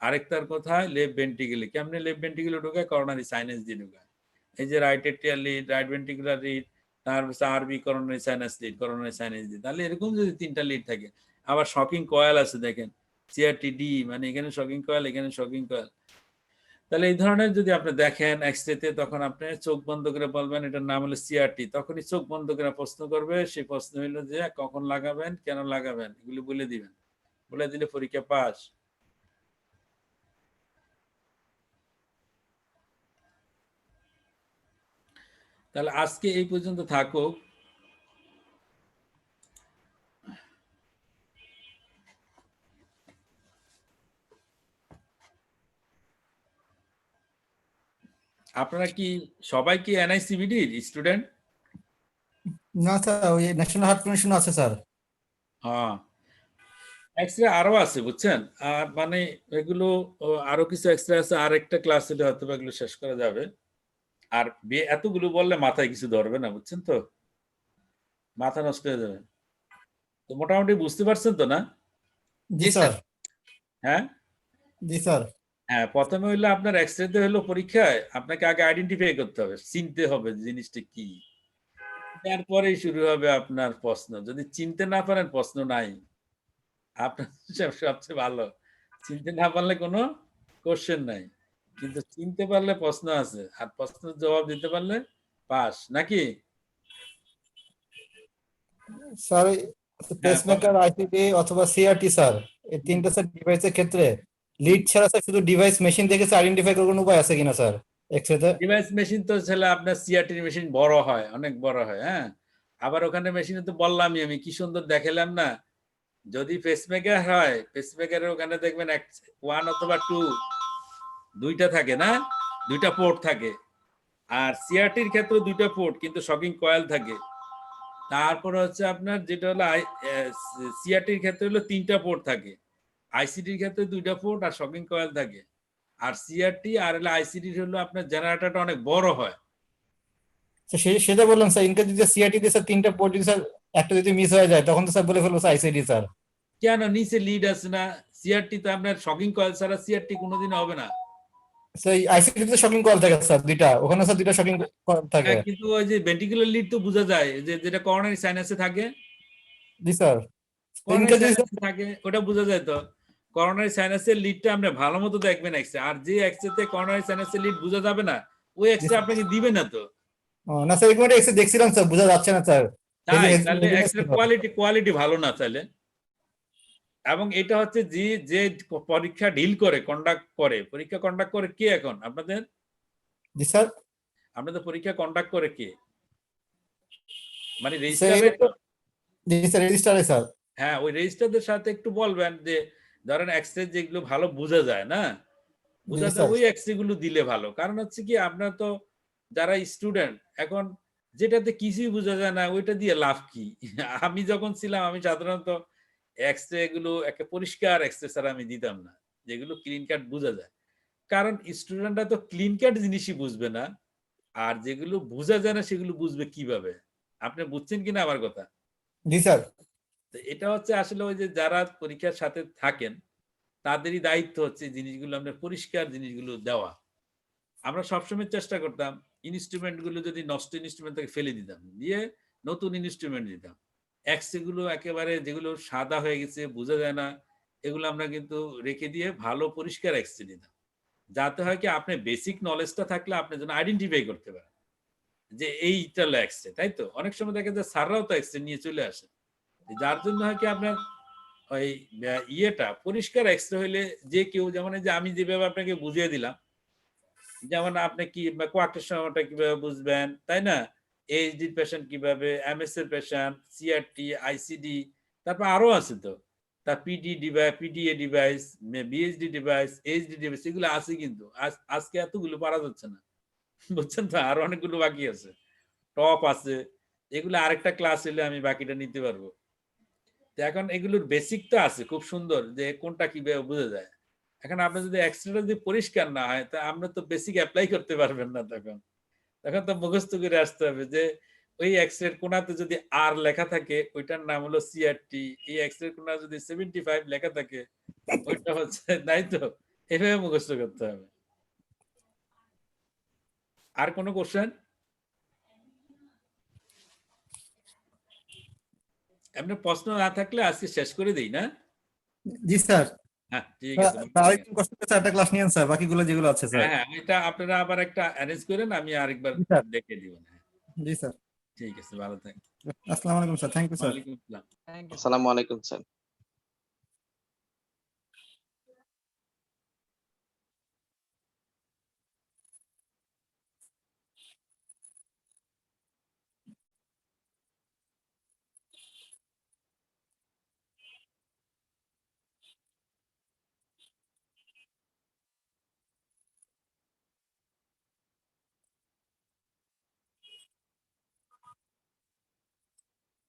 আরেক তার কোথায়? লেফট ভেন্ট্রিকলে। কেমনে লেফট ভেন্ট্রিকলে ঢোকায়? করোনারি সাইনাস দিয়ে ঢোকায়। এই যে right atrial lead, right ventricular lead, তারপর আরবি coronary sinus lead, coronary sinus দিয়ে। তাহলে এরকম যদি 3টা লিড থাকে, আবার শকিং কয়েল আছে দেখেন, সিআরটি ডি, মানে এখানে শকিং কয়েল, এখানে শকিং কয়েল। তাহলে এই ধরনের যদি আপনি দেখেন এক্সরেতে, তখন আপনি চোখ বন্ধ করে বলবেন এটার নাম হলো সিআরটি। তখনই চোখ বন্ধ করে প্রশ্ন করবে, সেই প্রশ্ন হলো যে কখন লাগাবেন, কেন লাগাবেন, এগুলি বলে দিবেন। বলে দিলে পরীক্ষা পাস। তাহলে আজকে এই পর্যন্ত থাকুক। আপনারা কি সবাই কি এনআইসিবিডির স্টুডেন্ট? না স্যার, ওই ন্যাশনাল হার্ট কমিশন আছে স্যার। হ্যাঁ, এক্সরে আরো আছে বুঝছেন, আর মানে এগুলো আরো কিছু এক্সরে আছে, আর একটা ক্লাস হলে হয়তো এগুলো শেষ করা যাবে। আর এতগুলো বললে মাথায় কিছু ধরবে না, বুঝছেন তো, মাথা নষ্ট হয়ে যাবে। তো মোটামুটি বুঝতে পারছেন তো না? জি স্যার। হ্যাঁ জি স্যার। হ্যাঁ, প্রথমে হইলো আপনার এক্সরেতে হইলো পরীক্ষায় আপনাকে আগে আইডেন্টিফাই করতে হবে, চিনতে হবে জিনিসটা কি, তারপরেই শুরু হবে আপনার প্রশ্ন। যদি চিনতে না পারেন প্রশ্ন নাই, আপনার সবচেয়ে ভালো। চিনতে না পারলে কোনো কোশ্চেন নাই, কিন্তু চিনতে পারলে প্রশ্ন আছে, আর প্রশ্নের জবাব দিতে পারলে পাস, নাকি? স্যার পেসমেকার, আইসিডি অথবা সিআরটি স্যার, এই 3টা স্যার ডিভাইসের ক্ষেত্রে লিড ছাড়া স্যার শুধু ডিভাইস মেশিন দেখে স্যার আইডেন্টিফাই করার কোনো উপায় আছে কিনা স্যার এক্সরেতে? ডিভাইস মেশিন তো ছেলে আপনার সিআরটি মেশিন বড় হয়, অনেক বড় হয়। হ্যাঁ, আবার ওখানে মেশিনে তো বললামই আমি, কি সুন্দর দেখালাম না। যদি পেসমেকার হয়, পেসমেকারের ওখানে দেখবেন 1 অথবা 2 দুইটা থাকে না, 2টা পোর্ট থাকে। আর সিআরটির ক্ষেত্রে 2টা পোর্ট, কিন্তু শকিং কয়েল থাকে। তারপর হচ্ছে আপনার যেটা হলো সিআরটির ক্ষেত্রে হলো 3টা পোর্ট থাকে, আইসিডির ক্ষেত্রে 2টা পোর্ট আর শকিং কয়েল থাকে। আর সিআরটি আর হলো আইসিডির হলো আপনার জেনারেটরটা অনেক বড় হয়। সেটা বললাম স্যার, ইনকেস যদি সিআরটি তে স্যার 3টা পোর্ট যদি স্যার একটা যদি মিস হয়ে যায়, তখন তো স্যার বলে ফেলবো স্যার আইসিডি স্যার। কেন? নিচে লিড আছে না, সিআরটি তো আপনার শকিং কয়েল ছাড়া সিআরটি কোনোদিন হবে না। স্যার আইসিডি তে শকিং কল থাকে স্যার 2টা, ওখানে স্যার 2টা শকিং কল থাকে। কিন্তু ওই যে ভেন্ট্রিকুলার লিড তো বোঝা যায়, যে যেটা করোনারি সাইনাসে থাকে, জি স্যার। করোনারি সাইনাসে থাকে, ওটা বোঝা যায় তো। করোনারি সাইনাসের লিডটা আপনি ভালো মতো দেখবেন এক্সরে, আর যে এক্সরেতে করোনারি সাইনাসের লিড বোঝা যাবে না, ওই এক্সরে আপনাকে দিবে না তো। না স্যার, এরকম একটা এক্সরে দেখছিলাম স্যার, বোঝা যাচ্ছে না স্যার। তাই? তাহলে এক্সরে কোয়ালিটি ভালো না তাহলে। এবং এটা হচ্ছে যে পরীক্ষা ডিল করে, কন্ডাক্ট করে, পরীক্ষা কন্ডাক্ট করে কে এখন আপনাদের? জি স্যার। আপনাদের পরীক্ষা কন্ডাক্ট করে কে? মানে স্যার রেজিস্ট্রারে? জি স্যার, রেজিস্টারে স্যার। হ্যাঁ, ওই রেজিস্ট্রারদের সাথে একটু বলবেন যে ধরেন এক্সরে যেগুলো ভালো বোঝা যায় না, বোঝা যায়, ওই এক্সরে গুলো দিলে ভালো। কারণ হচ্ছে কি, আপনার তো যারা স্টুডেন্ট, এখন যেটাতে কিছুই বোঝা যায় না ওইটা দিয়ে লাভ কি? আমি যখন ছিলাম আমি সাধারণত এক্স-রে গুলো একটা পরিষ্কার এক্স-রে ছাড়া আমি দিতাম না। যেগুলো ক্লিন কাট বোঝা যায়। কারণ স্টুডেন্টরা তো ক্লিন কাট জিনিসই বুঝবে না। আর যেগুলো বোঝা যায় না সেগুলো বুঝবে কিভাবে? আপনি বুঝছেন কিনা আমার কথা? জি স্যার। তো এটা হচ্ছে আসলে ওই যে যারা পরীক্ষার সাথে থাকেন তাদেরই দায়িত্ব হচ্ছে এই জিনিসগুলো আমরা পরিষ্কার জিনিসগুলো দেওয়া। আমরা সবসময় চেষ্টা করতাম ইনস্ট্রুমেন্ট গুলো যদি নষ্ট ইনস্ট্রুমেন্ট থেকে ফেলে দিতাম। দিয়ে নতুন ইনস্ট্রুমেন্ট দিতাম। এক্স-রে গুলো একেবারে যেগুলো সাদা হয়ে গেছে বোঝা যায় না, এগুলো আমরা কিন্তু রেখে দিয়ে ভালো পরিষ্কার এক্স-রে দিতাম। যাতে হয় কি আপনি বেসিক নলেজটা থাকলে আপনি যেন আইডেন্টিফাই করতে পারেন। যে এইটা হলো এক্স-রে, তাই তো? অনেক সময় দেখা যায় স্যাররাও তো এক্স-রে নিয়ে চলে আসে। যার জন্য হয় কি আপনার ওই ইয়েটা পরিষ্কার এক্স-রে হইলে যে কেউ যেমন এই যে আমি যেভাবে আপনাকে বুঝিয়ে দিলাম যেমন আপনি কি কোয়ার্টার সময়টা কিভাবে বুঝবেন, তাই না? এইচডি পেশেন্ট কিভাবে, এমএস এর পেশেন্ট, সিআরটি, আইসিডি, তারপর আরো আছে তো। PD device, PDA device, BSD device, HD device এগুলো আছে কিন্তু। আজকে এতগুলো পারা যাচ্ছে না। বুঝছেন তো? আরো অনেকগুলো বাকি আছে। টপ আছে। এগুলো আরেকটা ক্লাস হলে আমি বাকিটা নিতে পারবো। তো এখন এগুলোর বেসিক তো আছে খুব সুন্দর যে কোনটা কিভাবে বোঝা যায়। এখন আপনার যদি এক্সরেটা যদি পরিষ্কার না হয় তা আমরা তো বেসিক এপ্লাই করতে পারবেন না তখন। তখন তো মুখস্থ করে আসতে হবে যে ওই এক্সরের কোণাতে যদি আর লেখা থাকে ওইটার নাম হলো সিআরটি, এই এক্সরের কোণা যদি 75 লেখা থাকে ওইটা হচ্ছে তাই তো? এভাবে মুখস্থ করতে হবে। আর কোনো কোশ্চেন? এমনি প্রশ্ন না থাকলে আজকে শেষ করে দেই না? জি স্যার। হ্যাঁ, ঠিক আছে। আরেকটু কষ্ট করে একটা ক্লাস নিয়েন স্যার, বাকিগুলো যেগুলো আছে স্যার। হ্যাঁ, এটা আপনারা আবার একটা অ্যারেঞ্জ করেন আমি আরেকবার জি স্যার। দেখে দিবেন। হ্যাঁ, জি স্যার। ঠিক আছে ভালো থাকবেন। আসসালামু আলাইকুম স্যার, থ্যাংক ইউ স্যার। ওয়ালাইকুম আসসালাম। আসসালামু আলাইকুম স্যার।